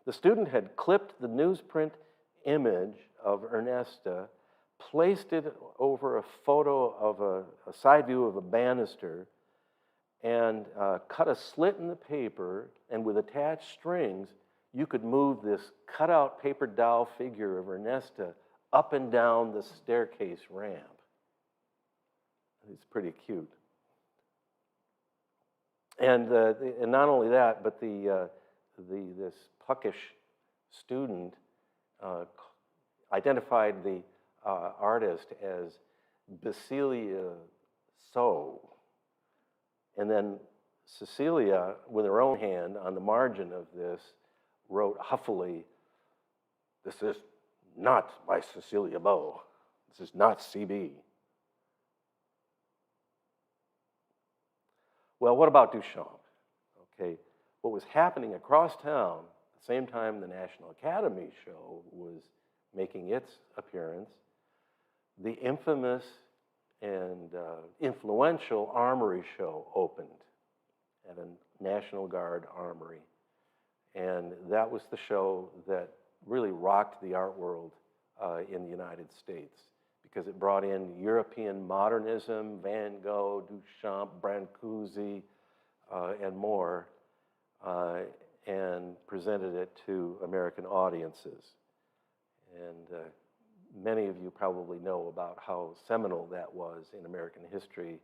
The student had clipped the newsprint image of Ernesta, placed it over a photo of a side view of a banister, and cut a slit in the paper, and with attached strings, you could move this cut-out paper doll figure of Ernesta up and down the staircase ramp. It's pretty cute. And not only that, but this puckish student identified the artist as Cecilia Beaux. And then Cecilia, with her own hand on the margin of this, wrote huffily, "This is not by Cecilia Beaux. This is not CB." Well, what about Duchamp? Okay, what was happening across town at the same time the National Academy show was making its appearance, the infamous and influential Armory show opened at a National Guard armory. And that was the show that really rocked the art world in the United States, because it brought in European modernism, Van Gogh, Duchamp, Brancusi, and more, and presented it to American audiences. And many of you probably know about how seminal that was in American history.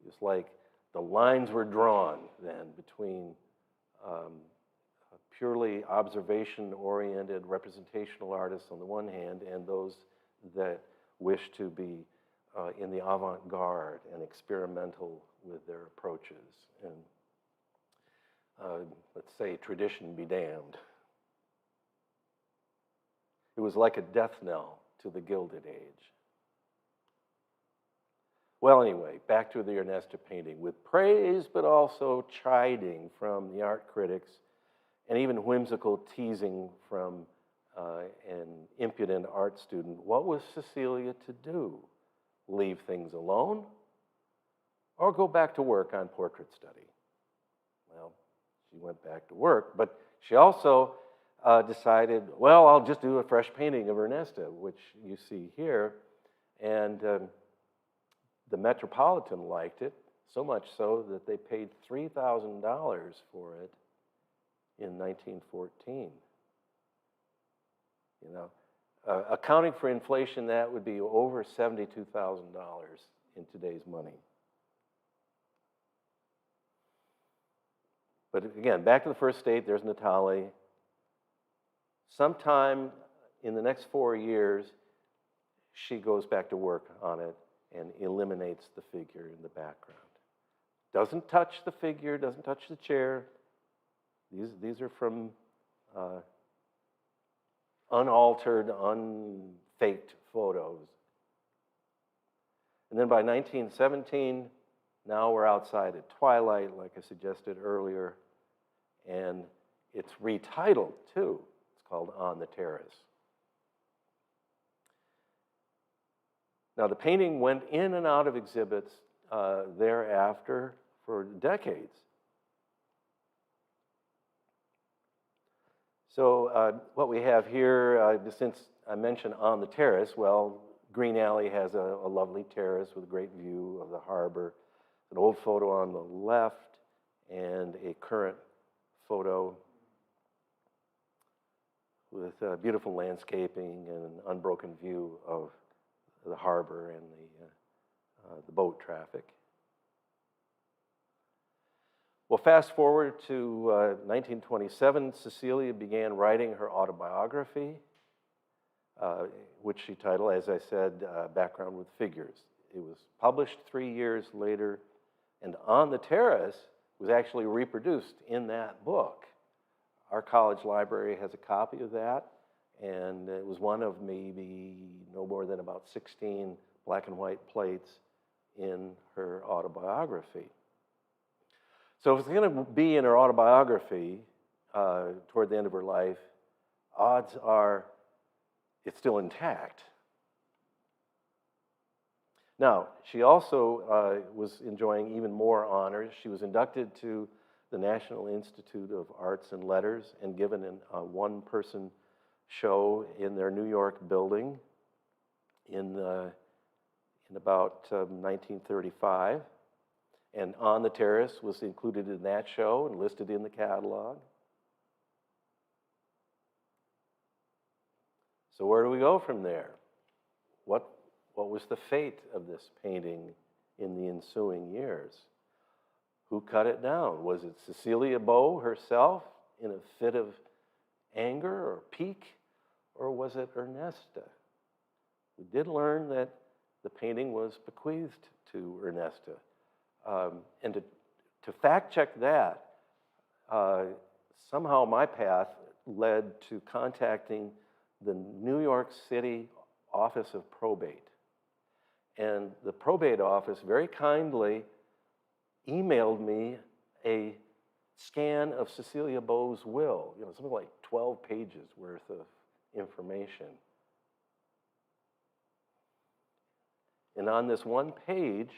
It was like the lines were drawn then between purely observation-oriented representational artists on the one hand, and those that wish to be in the avant-garde and experimental with their approaches. And let's say tradition be damned. It was like a death knell to the Gilded Age. Well, anyway, back to the Ernesta painting, with praise but also chiding from the art critics and even whimsical teasing from an impudent art student. What was Cecilia to do? Leave things alone or go back to work on portrait study? Well, she went back to work, but she also decided, well, I'll just do a fresh painting of Ernesta, which you see here. And the Metropolitan liked it, so much so that they paid $3,000 for it in 1914. You know, accounting for inflation, that would be over $72,000 in today's money. But again, back to the first state, there's Natale. Sometime in the next 4 years, she goes back to work on it and eliminates the figure in the background. Doesn't touch the figure, doesn't touch the chair. These are from unaltered, unfaked photos. And then by 1917, now we're outside at twilight, like I suggested earlier, and it's retitled too. It's called On the Terrace. Now, the painting went in and out of exhibits thereafter for decades. So what we have here, since I mentioned On the Terrace, well, Green Alley has a lovely terrace with a great view of the harbor. An old photo on the left and a current photo with beautiful landscaping and an unbroken view of the harbor and the boat traffic. Well, fast forward to 1927, Cecilia began writing her autobiography, which she titled, as I said, Background with Figures. It was published 3 years later, and On the Terrace was actually reproduced in that book. Our college library has a copy of that, and it was one of maybe no more than about 16 black and white plates in her autobiography. So if it's going to be in her autobiography toward the end of her life, odds are it's still intact. Now, she also was enjoying even more honors. She was inducted to the National Institute of Arts and Letters and given a one-person show in their New York building in about 1935. And On the Terrace was included in that show and listed in the catalog. So where do we go from there? What was the fate of this painting in the ensuing years? Who cut it down? Was it Cecilia Beaux herself in a fit of anger or pique, or was it Ernesta? We did learn that the painting was bequeathed to Ernesta. And to fact check that, somehow my path led to contacting the New York City Office of Probate. And the probate office very kindly emailed me a scan of Cecilia Beaux' will, something like 12 pages worth of information. And on this one page,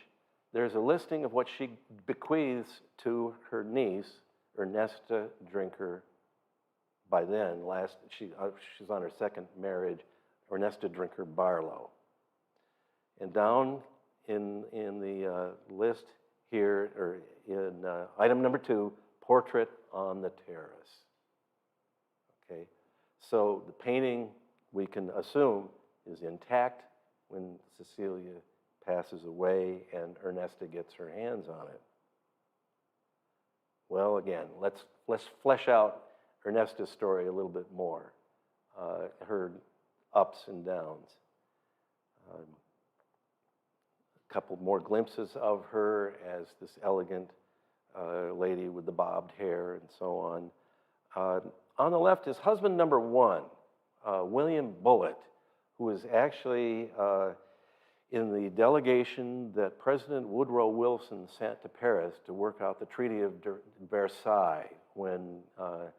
there's a listing of what she bequeaths to her niece, Ernesta Drinker. By then, she's on her second marriage, Ernesta Drinker Barlow. And down in the list here, or in item number 2, Portrait on the Terrace. Okay, so the painting, we can assume, is intact when Cecilia passes away and Ernesta gets her hands on it. Well, again, let's flesh out Ernesta's story a little bit more, her ups and downs. A couple more glimpses of her as this elegant lady with the bobbed hair and so on. On the left is husband number one, William Bullitt, who was actually in the delegation that President Woodrow Wilson sent to Paris to work out the Treaty of Versailles when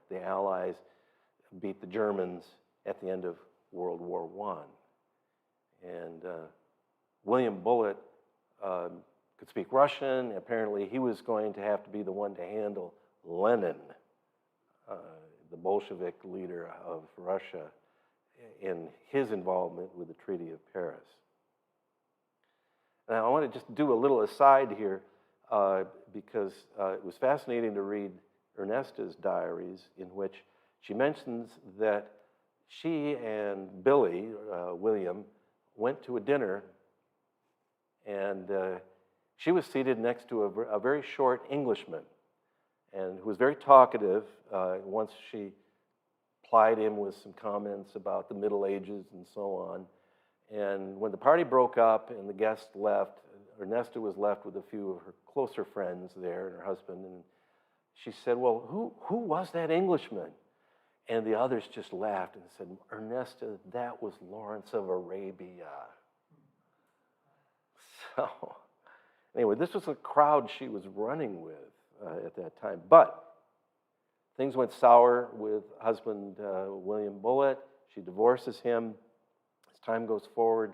the Allies beat the Germans at the end of World War I. And William Bullitt could speak Russian. Apparently, he was going to have to be the one to handle Lenin, the Bolshevik leader of Russia, in his involvement with the Treaty of Paris. Now, I want to just do a little aside here because it was fascinating to read Ernesta's diaries, in which she mentions that she and Billy, William, went to a dinner, and she was seated next to a very short Englishman, and who was very talkative. Once she plied him with some comments about the Middle Ages and so on. And when the party broke up and the guests left, Ernesta was left with a few of her closer friends there and her husband. And she said, well, who was that Englishman? And the others just laughed and said, Ernesta, that was Lawrence of Arabia. So anyway, this was a crowd she was running with at that time. But things went sour with husband William Bullitt. She divorces him. As time goes forward,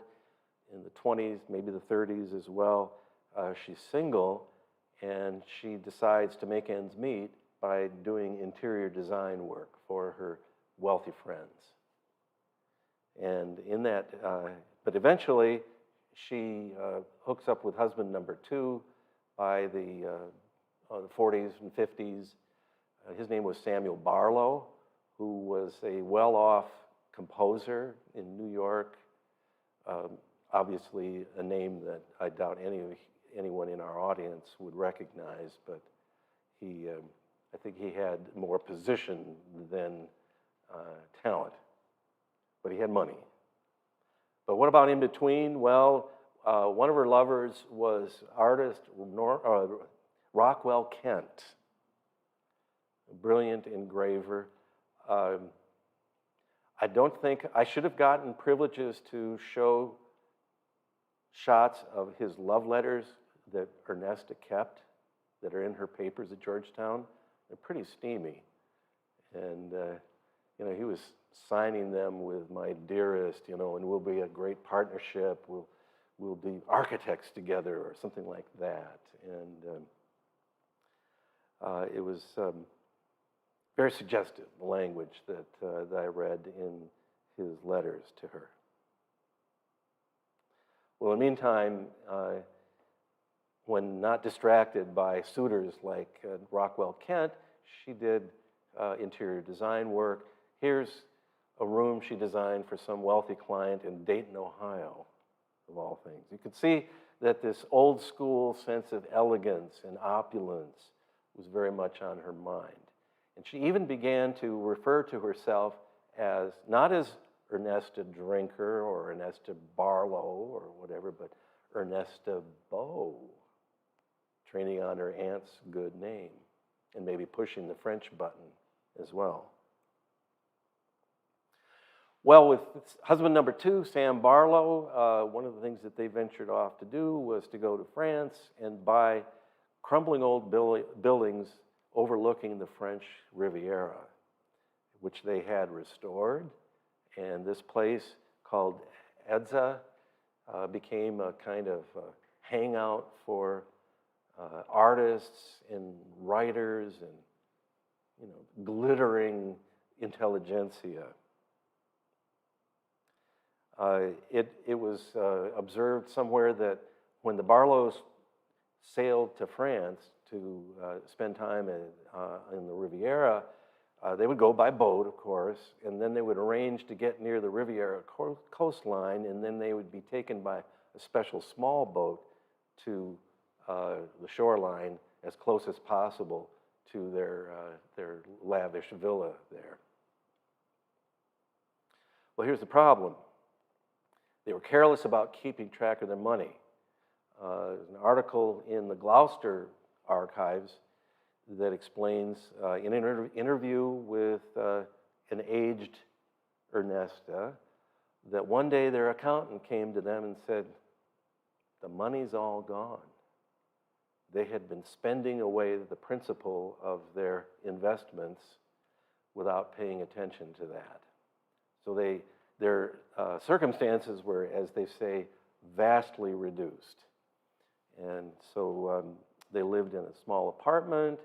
in the 20s, maybe the 30s as well, she's single, and she decides to make ends meet by doing interior design work for her wealthy friends. And in that, but eventually, she hooks up with husband number two by the 40s and 50s. His name was Samuel Barlow, who was a well-off composer in New York. Obviously, a name that I doubt anyone in our audience would recognize, but I think he had more position than talent, but he had money. But what about in between? Well, one of her lovers was artist Rockwell Kent, a brilliant engraver. I don't think I should have gotten privileges to show shots of his love letters that Ernesta kept that are in her papers at Georgetown. They're pretty steamy. And, he was signing them with my dearest, and we'll be a great partnership. We'll be architects together or something like that. And it was very suggestive, the language that I read in his letters to her. Well, in the meantime, when not distracted by suitors like Rockwell Kent, she did interior design work. Here's a room she designed for some wealthy client in Dayton, Ohio, of all things. You could see that this old school sense of elegance and opulence was very much on her mind. And she even began to refer to herself as, not as Ernesta Drinker or Ernesta Barlow or whatever, but Ernesta Beaux, training on her aunt's good name and maybe pushing the French button as well. Well, with husband number two, Sam Barlow, one of the things that they ventured off to do was to go to France and buy crumbling old buildings overlooking the French Riviera, which they had restored. And this place called Edza became a kind of hangout for artists and writers and glittering intelligentsia. It was observed somewhere that when the Barlows sailed to France to spend time in the Riviera, they would go by boat, of course, and then they would arrange to get near the Riviera coastline, and then they would be taken by a special small boat to the shoreline as close as possible to their lavish villa there. Well, here's the problem. They were careless about keeping track of their money. There's an article in the Gloucester archives that explains in an interview with an aged Ernesta that one day their accountant came to them and said, "The money's all gone." They had been spending away the principal of their investments without paying attention to that. So their circumstances were, as they say, vastly reduced. And so they lived in a small apartment.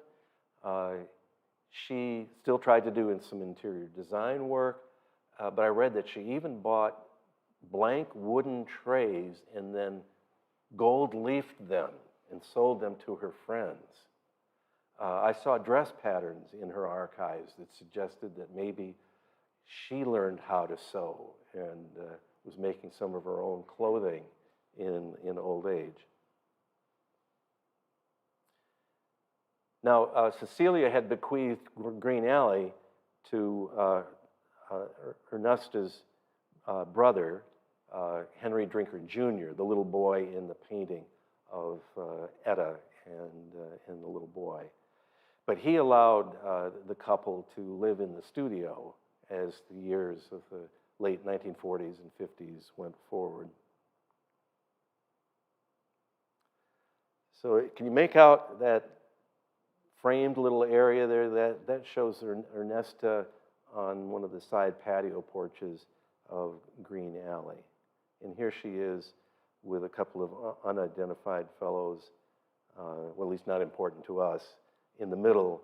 She still tried to do some interior design work, but I read that she even bought blank wooden trays and then gold-leafed them and sold them to her friends. I saw dress patterns in her archives that suggested that maybe she learned how to sew and was making some of her own clothing in old age. Now, Cecilia had bequeathed Green Alley to Ernesta's brother, Henry Drinker Jr., the little boy in the painting of Etta and the little boy. But he allowed the couple to live in the studio as the years of the late 1940s and 50s went forward. So can you make out that framed little area there? That shows Ernesta on one of the side patio porches of Green Alley. And here she is with a couple of unidentified fellows, well, at least not important to us, in the middle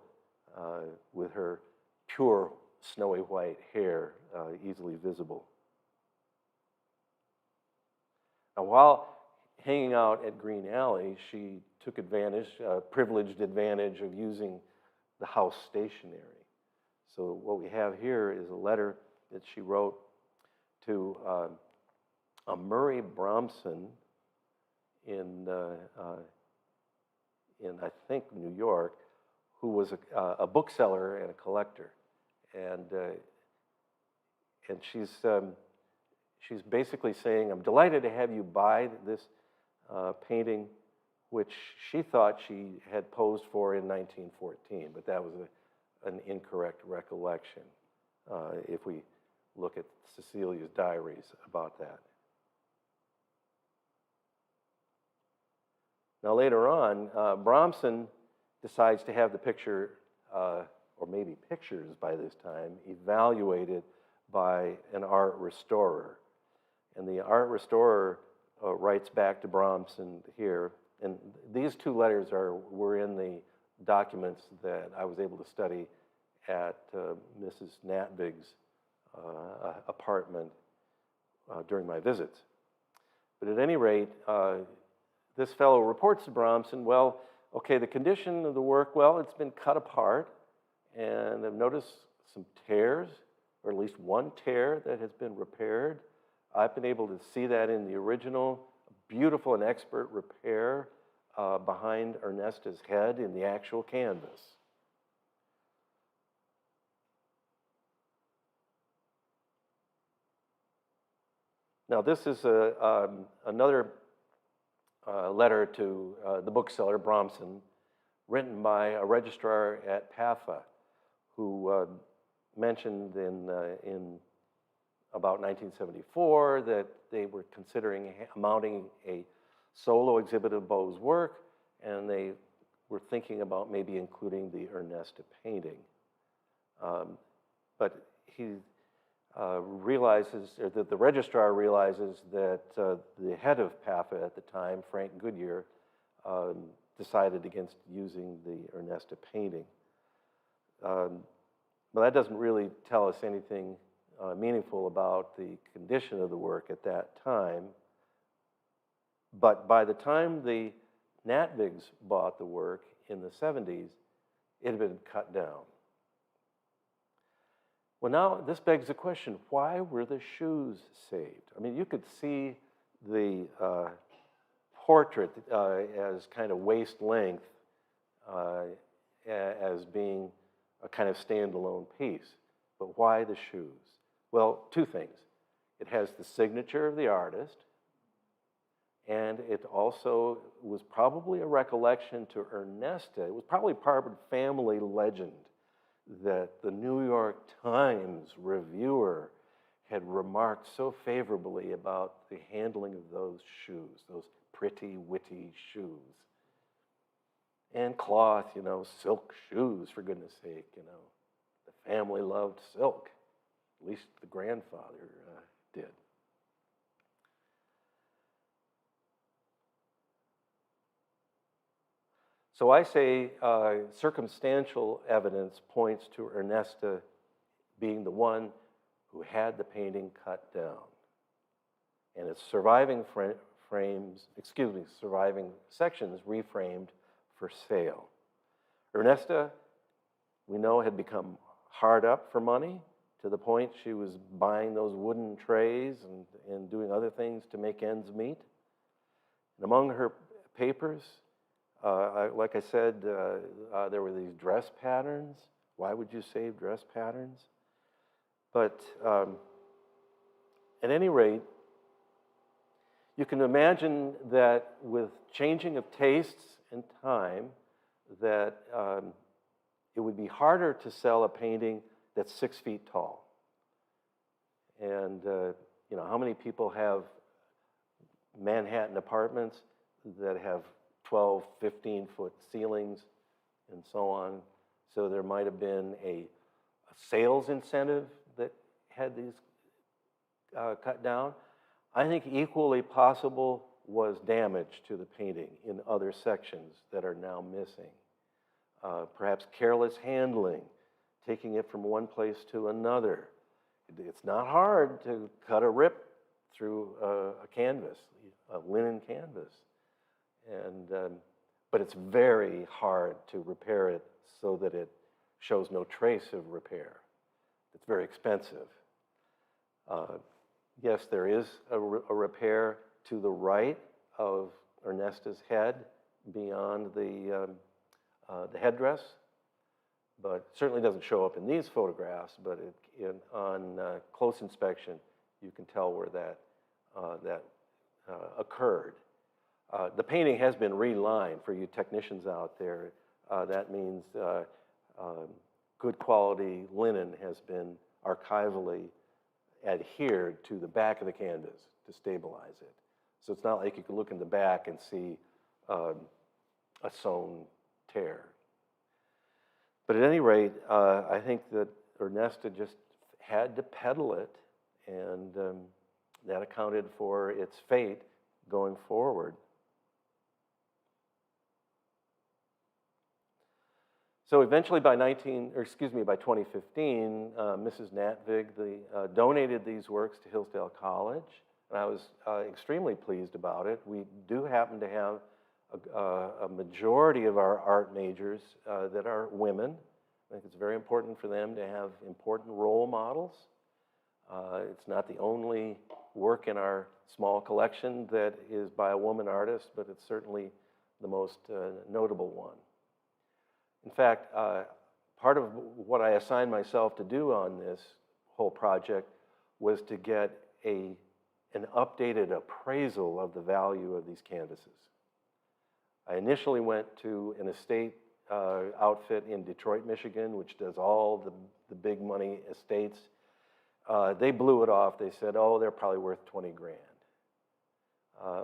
with her pure snowy white hair easily visible. Now, while hanging out at Green Alley, she took advantage, privileged advantage of using the house stationery. So what we have here is a letter that she wrote to a Murray Bromson in I think New York, who was a bookseller and a collector, and she's basically saying, "I'm delighted to have you buy this painting, which she thought she had posed for in 1914, but that was an incorrect recollection if we look at Cecilia's diaries about that." Now later on, Bromson decides to have the picture, or maybe pictures by this time, evaluated by an art restorer. And the art restorer writes back to Bromson here, and these two letters were in the documents that I was able to study at Mrs. Natvig's apartment during my visits. But at any rate, this fellow reports to Bromson, well, okay, the condition of the work, well, it's been cut apart, and I've noticed some tears, or at least one tear that has been repaired. I've been able to see that in the original, beautiful and expert repair behind Ernesta's head in the actual canvas. Now, this is another letter to the bookseller, Bromson, written by a registrar at PAFA, who mentioned in about 1974 that they were considering mounting a solo exhibit of Beaux' work, and they were thinking about maybe including the Ernesta painting. But he realizes, or that the registrar realizes that the head of PAFA at the time, Frank Goodyear, decided against using the Ernesta painting. But that doesn't really tell us anything meaningful about the condition of the work at that time. But by the time the Natvigs bought the work in the 70s, it had been cut down. Well, now this begs the question, why were the shoes saved? I mean, you could see the portrait as kind of waist length, as being a kind of standalone piece. But why the shoes? Well, two things. It has the signature of the artist, and it also was probably a recollection to Ernesta. It was probably part of family legend that the New York Times reviewer had remarked so favorably about the handling of those shoes, those pretty, witty shoes. And cloth, you know, silk shoes, for goodness sake, you know. The family loved silk. At least the grandfather did. So I say circumstantial evidence points to Ernesta being the one who had the painting cut down. And its surviving surviving sections reframed for sale. Ernesta, we know, had become hard up for money to the point she was buying those wooden trays and doing other things to make ends meet. And among her papers, like I said, there were these dress patterns. Why would you save dress patterns? But at any rate, you can imagine that with changing of tastes and time, that it would be harder to sell a painting that's 6 feet tall. And you know, how many people have Manhattan apartments that have 12, 15-foot ceilings and so on? So there might have been a sales incentive that had these cut down. I think equally possible was damage to the painting in other sections that are now missing. Perhaps careless handling, taking it from one place to another. It's not hard to cut a rip through a canvas, a linen canvas. But it's very hard to repair it so that it shows no trace of repair. It's very expensive. Yes, there is a repair to the right of Ernesta's head beyond the headdress, but certainly doesn't show up in these photographs, but on close inspection, you can tell where that occurred. The painting has been relined for you technicians out there. That means good quality linen has been archivally adhered to the back of the canvas to stabilize it. So it's not like you can look in the back and see a sewn tear. But at any rate, I think that Ernesta just had to peddle it, and that accounted for its fate going forward. So eventually by 2015, Mrs. Natvig donated these works to Hillsdale College, and I was extremely pleased about it. We do happen to have a majority of our art majors that are women. I think it's very important for them to have important role models. It's not the only work in our small collection that is by a woman artist, but it's certainly the most notable one. In fact, part of what I assigned myself to do on this whole project was to get an updated appraisal of the value of these canvases. I initially went to an estate outfit in Detroit, Michigan, which does all the big money estates. They blew it off. They said, oh, they're probably worth 20 grand.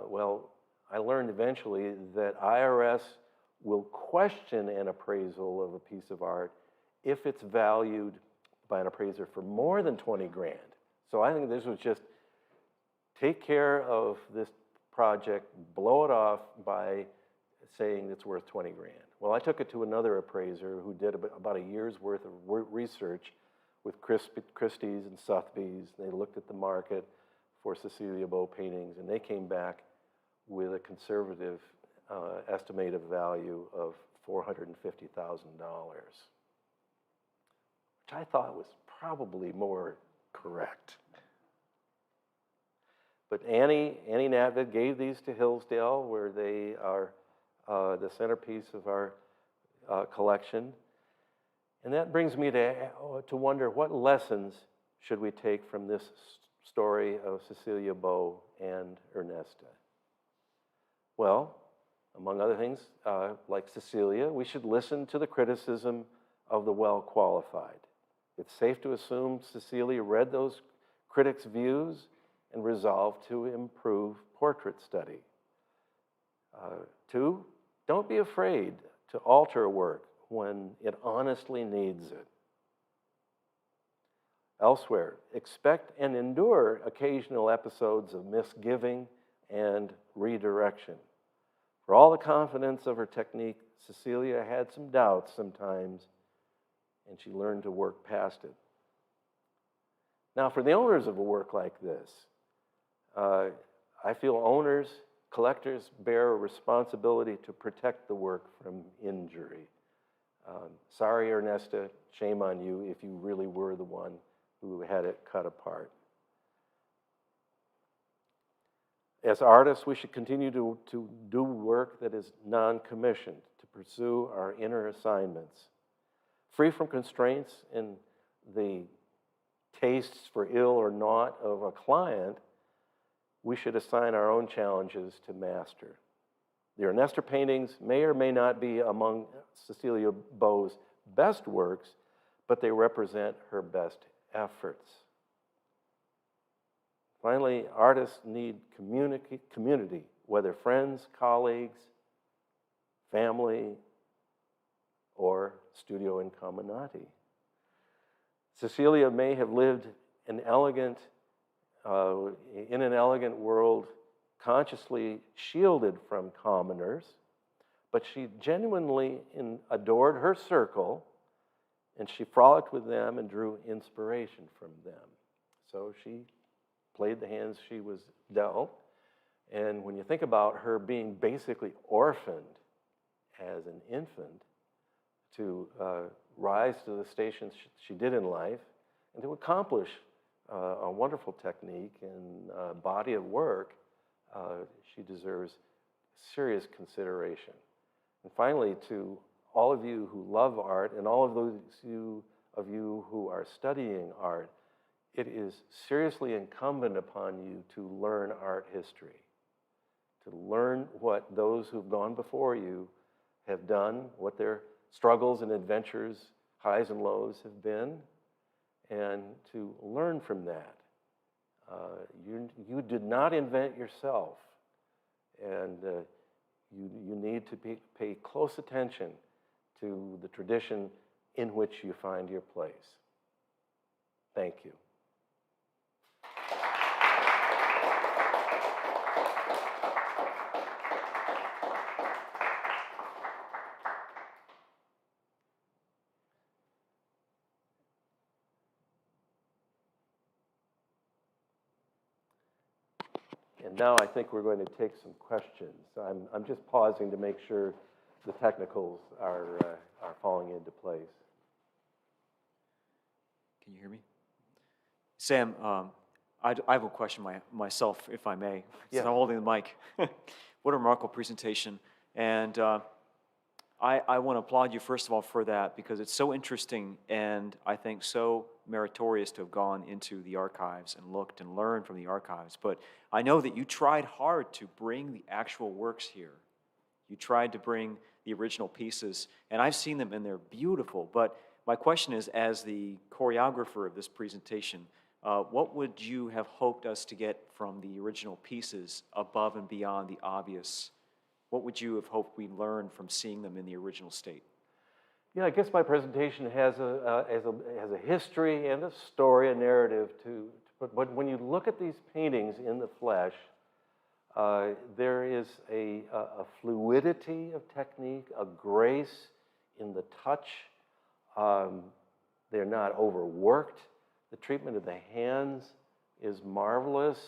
Well, I learned eventually that IRS will question an appraisal of a piece of art if it's valued by an appraiser for more than 20 grand. So I think this was just take care of this project, blow it off by saying it's worth 20 grand. Well, I took it to another appraiser who did about a year's worth of research with Christie's and Sotheby's. They looked at the market for Cecilia Beaux paintings, and they came back with a conservative estimated value of $450,000, which I thought was probably more correct. But Annie Natvig gave these to Hillsdale, where they are the centerpiece of our collection. And that brings me to wonder, what lessons should we take from this story of Cecilia Beaux and Ernesta? Well, among other things, like Cecilia, we should listen to the criticism of the well-qualified. It's safe to assume Cecilia read those critics' views and resolved to improve portrait study. 2, don't be afraid to alter work when it honestly needs it. Elsewhere, expect and endure occasional episodes of misgiving and redirection. For all the confidence of her technique, Cecilia had some doubts sometimes, and she learned to work past it. Now, for the owners of a work like this, I feel owners, collectors bear a responsibility to protect the work from injury. Sorry, Ernesta, shame on you if you really were the one who had it cut apart. As artists, we should continue to do work that is non-commissioned, to pursue our inner assignments. Free from constraints in the tastes for ill or not of a client, we should assign our own challenges to master. The Ernesta paintings may or may not be among Cecilia Beaux' best works, but they represent her best efforts. Finally, artists need community, whether friends, colleagues, family, or Studio Incamminati. Cecilia may have lived in an elegant world, consciously shielded from commoners, but she genuinely adored her circle, and she frolicked with them and drew inspiration from them. So she played the hands she was dealt. And when you think about her being basically orphaned as an infant, to rise to the stations she did in life, and to accomplish a wonderful technique and body of work, she deserves serious consideration. And finally, to all of you who love art and all of those of you who are studying art, it is seriously incumbent upon you to learn art history, to learn what those who've gone before you have done, what their struggles and adventures, highs and lows have been, and to learn from that. You did not invent yourself, and you need to pay close attention to the tradition in which you find your place. Thank you. And now I think we're going to take some questions. I'm just pausing to make sure the technicals are falling into place.
Can you hear me? Sam, I have a question myself, if I may.
Yes.
Since I'm holding the mic. What a remarkable presentation. And I want to applaud you, first of all, for that, because it's so interesting and I think so meritorious to have gone into the archives and looked and learned from the archives. But I know that you tried hard to bring the actual works here. You tried to bring the original pieces, and I've seen them and they're beautiful. But my question is, as the choreographer of this presentation, what would you have hoped us to get from the original pieces above and beyond the obvious? What would you have hoped we learned from seeing them in the original state?
Yeah, I guess my presentation has a history and a story, a narrative but when you look at these paintings in the flesh, there is a fluidity of technique, a grace in the touch. They're not overworked. The treatment of the hands is marvelous.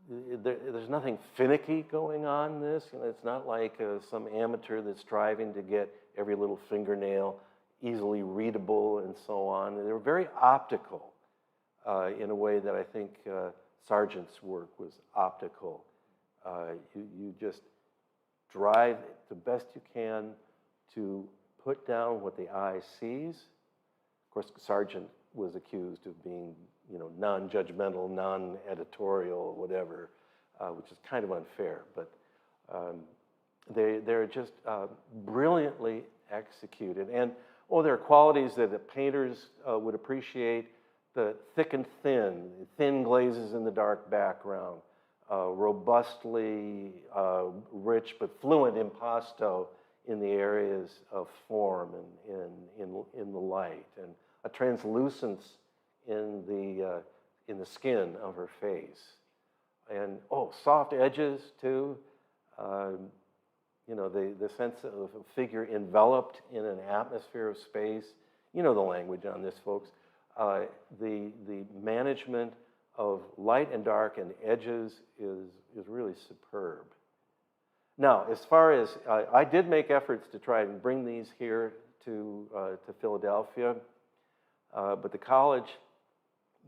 There's nothing finicky going on in this. It's not like some amateur that's striving to get every little fingernail easily readable and so on. They're very optical in a way that I think Sargent's work was optical. You just drive the best you can to put down what the eye sees. Of course, Sargent was accused of being, non-judgmental, non-editorial, whatever, which is kind of unfair. But they're just brilliantly executed. And, there are qualities that the painters would appreciate: the thick and thin glazes in the dark background, robustly rich but fluent impasto in the areas of form and in the light, and a translucence in the skin of her face, and soft edges too. The sense of a figure enveloped in an atmosphere of space. You know the language on this, folks. The management of light and dark and edges is really superb. Now, as far as I did make efforts to try and bring these here to Philadelphia, but the college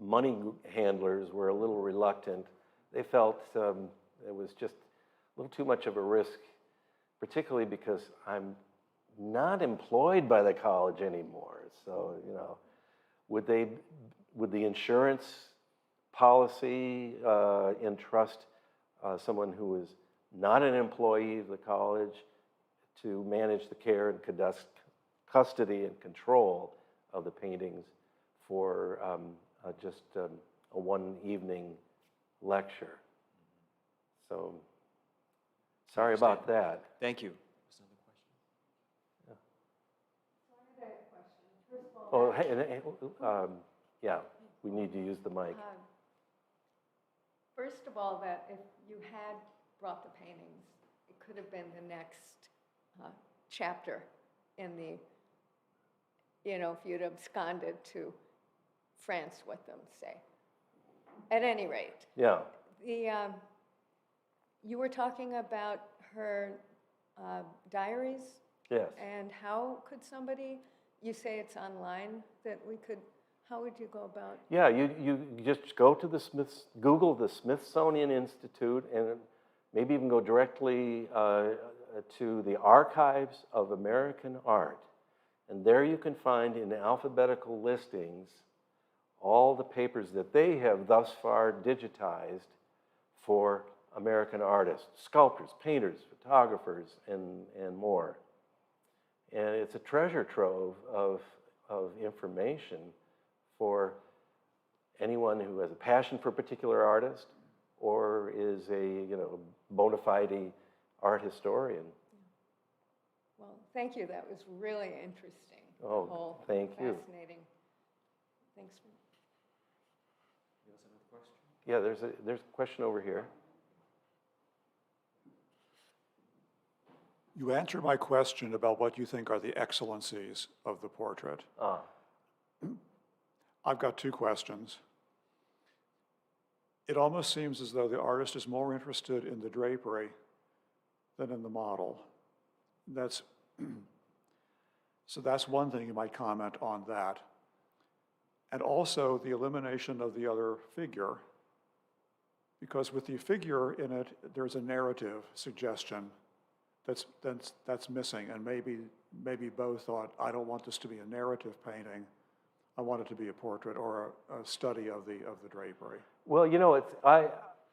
money handlers were a little reluctant. They felt it was just a little too much of a risk, particularly because I'm not employed by the college anymore. So, would the insurance policy entrust someone who is not an employee of the college to manage the care and custody and control of the paintings for just a one evening lecture? So, sorry about that.
Thank you.
Oh, hey, yeah, we need to use the mic.
First of all, that if you had brought the paintings, it could have been the next chapter in the, if you'd absconded to France with them, say. At any rate.
Yeah.
You were talking about her diaries?
Yes.
And how could somebody, you say it's online, that we could, how would you go about?
Yeah, you just go to Google the Smithsonian Institute, and maybe even go directly to the Archives of American Art. And there you can find in alphabetical listings all the papers that they have thus far digitized for American artists, sculptors, painters, photographers, and more. And it's a treasure trove of information for anyone who has a passion for a particular artist or is a bona fide art historian.
Well, thank you. That was really interesting.
Oh, thank you.
Fascinating. Thanks.
You have another question?
Yeah, there's a question over here.
You answered my question about what you think are the excellencies of the portrait. I've got two questions. It almost seems as though the artist is more interested in the drapery than in the model. So that's one thing you might comment on that. And also the elimination of the other figure, because with the figure in it, there's a narrative suggestion that's missing, and maybe Beaux thought, I don't want this to be a narrative painting. I want it to be a portrait or a study of the drapery.
Well,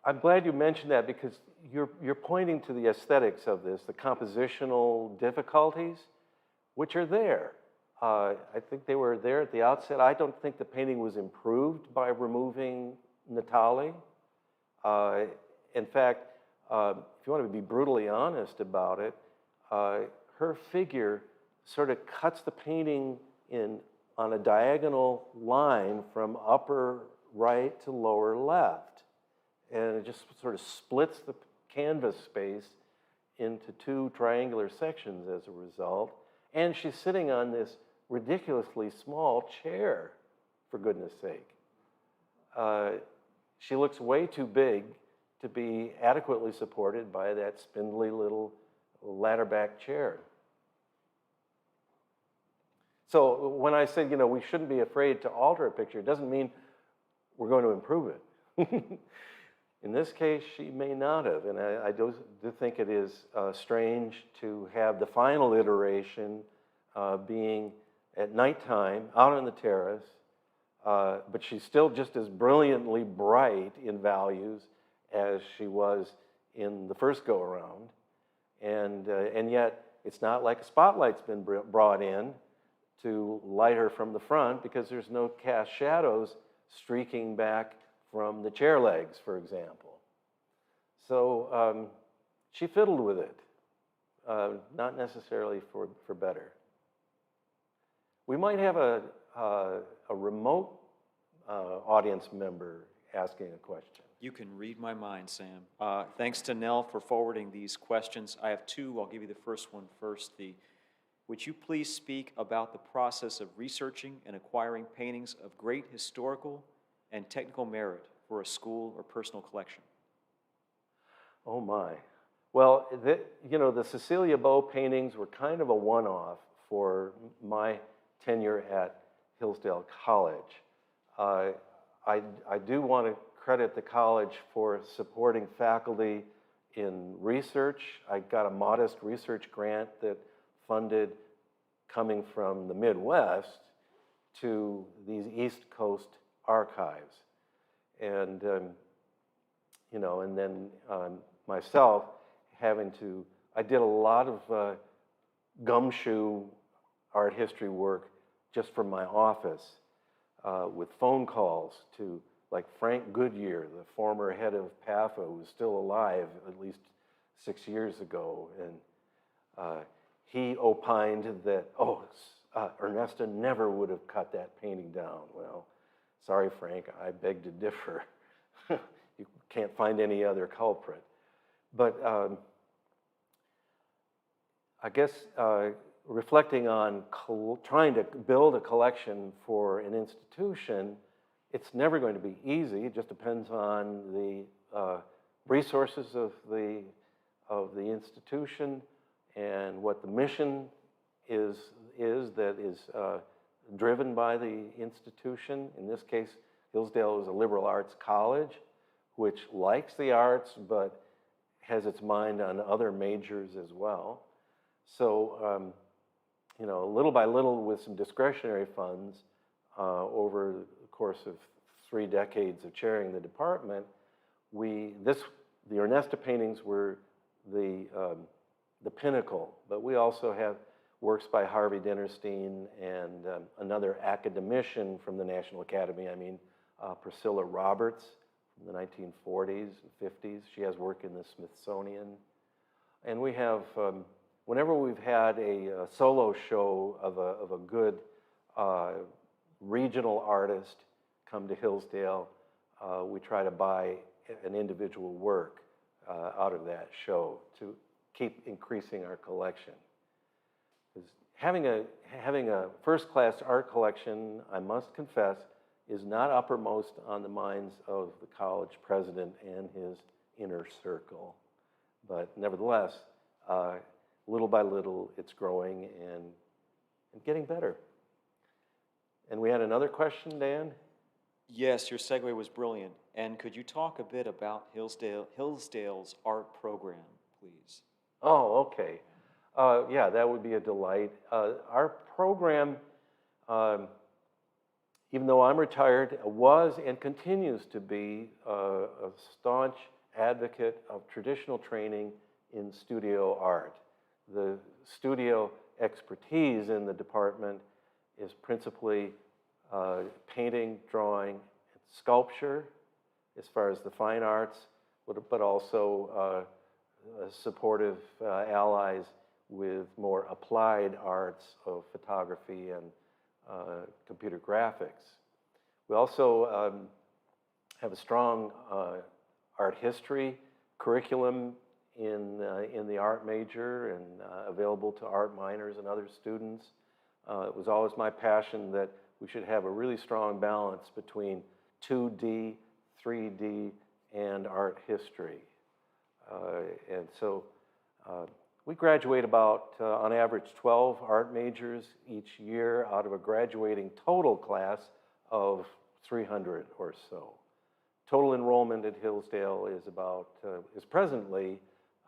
I'm glad you mentioned that, because you're pointing to the aesthetics of this, the compositional difficulties, which are there. I think they were there at the outset. I don't think the painting was improved by removing Natali. In fact, if you want to be brutally honest about it, her figure sort of cuts the painting on a diagonal line from upper right to lower left. And it just sort of splits the canvas space into two triangular sections as a result. And she's sitting on this ridiculously small chair, for goodness sake. She looks way too big to be adequately supported by that spindly little ladder-back chair. So when I said, we shouldn't be afraid to alter a picture, it doesn't mean we're going to improve it. In this case, she may not have, and I do think it is strange to have the final iteration being at nighttime, out on the terrace, but she's still just as brilliantly bright in values as she was in the first go-around, and yet it's not like a spotlight's been brought in to light her from the front because there's no cast shadows streaking back from the chair legs, for example. So she fiddled with it, not necessarily for better. We might have a remote audience member asking a question.
You can read my mind, Sam. Thanks to Nell for forwarding these questions. I have two. I'll give you the first one first. Would you please speak about the process of researching and acquiring paintings of great historical and technical merit for a school or personal collection?
Oh my. Well, the Cecilia Beaux paintings were kind of a one-off for my tenure at Hillsdale College. I do want to credit the college for supporting faculty in research. I got a modest research grant that funded coming from the Midwest to these East Coast archives. And, and then myself I did a lot of gumshoe art history work just from my office with phone calls to like Frank Goodyear, the former head of PAFA, who was still alive at least 6 years ago. And he opined that, Ernesta never would have cut that painting down. Well, sorry, Frank, I beg to differ. You can't find any other culprit. But I guess reflecting on trying to build a collection for an institution, it's never going to be easy. It just depends on the resources of the institution and what the mission is that is driven by the institution. In this case, Hillsdale is a liberal arts college, which likes the arts but has its mind on other majors as well. So, little by little, with some discretionary funds over the course of 3 decades of chairing the department, the Ernesta paintings were the pinnacle, but we also have works by Harvey Dinnerstein and another academician from the National Academy, Priscilla Roberts from the 1940s and 50s. She has work in the Smithsonian. And we have, whenever we've had a solo show of a good regional artist come to Hillsdale, we try to buy an individual work out of that show to keep increasing our collection. Having a first-class art collection, I must confess, is not uppermost on the minds of the college president and his inner circle. But nevertheless, little by little, it's growing and getting better. And we had another question, Dan?
Yes, your segue was brilliant. And could you talk a bit about Hillsdale's art program, please?
Oh, okay. Yeah, that would be a delight. Our program, even though I'm retired, was and continues to be a staunch advocate of traditional training in studio art. The studio expertise in the department is principally painting, drawing, and sculpture as far as the fine arts, but also supportive allies with more applied arts of photography and computer graphics. We also have a strong art history curriculum in the art major and available to art minors and other students. It was always my passion that we should have a really strong balance between 2D, 3D, and art history. And so we graduate about, on average, 12 art majors each year out of a graduating total class of 300 or so. Total enrollment at Hillsdale is presently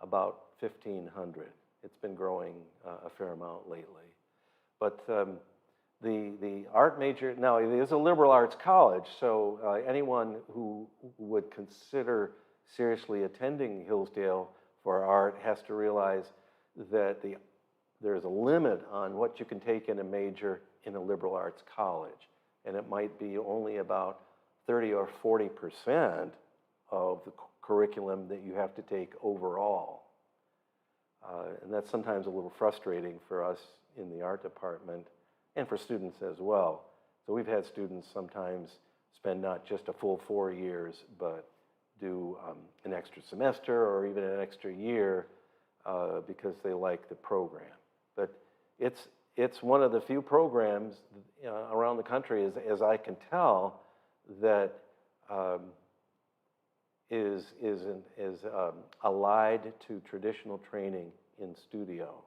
about 1,500. It's been growing a fair amount lately. But the art major, now it is a liberal arts college, so anyone who would consider seriously attending Hillsdale for art has to realize that there's a limit on what you can take in a major in a liberal arts college. And it might be only about 30 or 40% of the curriculum that you have to take overall. And that's sometimes a little frustrating for us in the art department and for students as well. So we've had students sometimes spend not just a full 4 years, but do an extra semester or even an extra year because they like the program. But it's one of the few programs around the country, as I can tell, that is allied to traditional training in studio.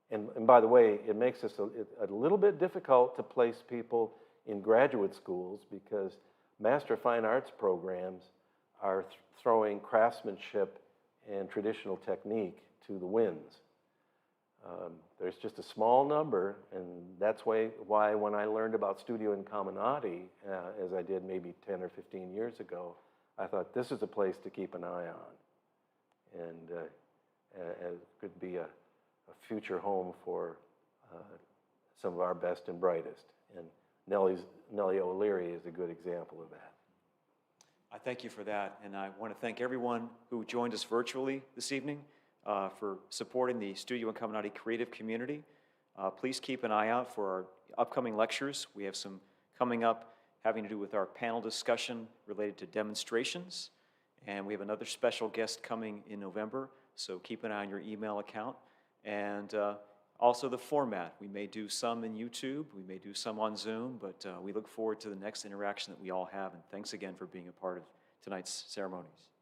And by the way, it makes this a little bit difficult to place people in graduate schools because Master of Fine Arts programs are throwing craftsmanship and traditional technique to the winds. There's just a small number, and that's why when I learned about Studio Incamminati, as I did maybe 10 or 15 years ago, I thought this is a place to keep an eye on. And it could be a future home for some of our best and brightest. And Nellie O'Leary is a good example of that.
I thank you for that, and I want to thank everyone who joined us virtually this evening for supporting the Studio Incamminati creative community. Please keep an eye out for our upcoming lectures. We have some coming up having to do with our panel discussion related to demonstrations, and we have another special guest coming in November, so keep an eye on your email account. And also the format. We may do some in YouTube, we may do some on Zoom, but we look forward to the next interaction that we all have, and thanks again for being a part of tonight's ceremonies.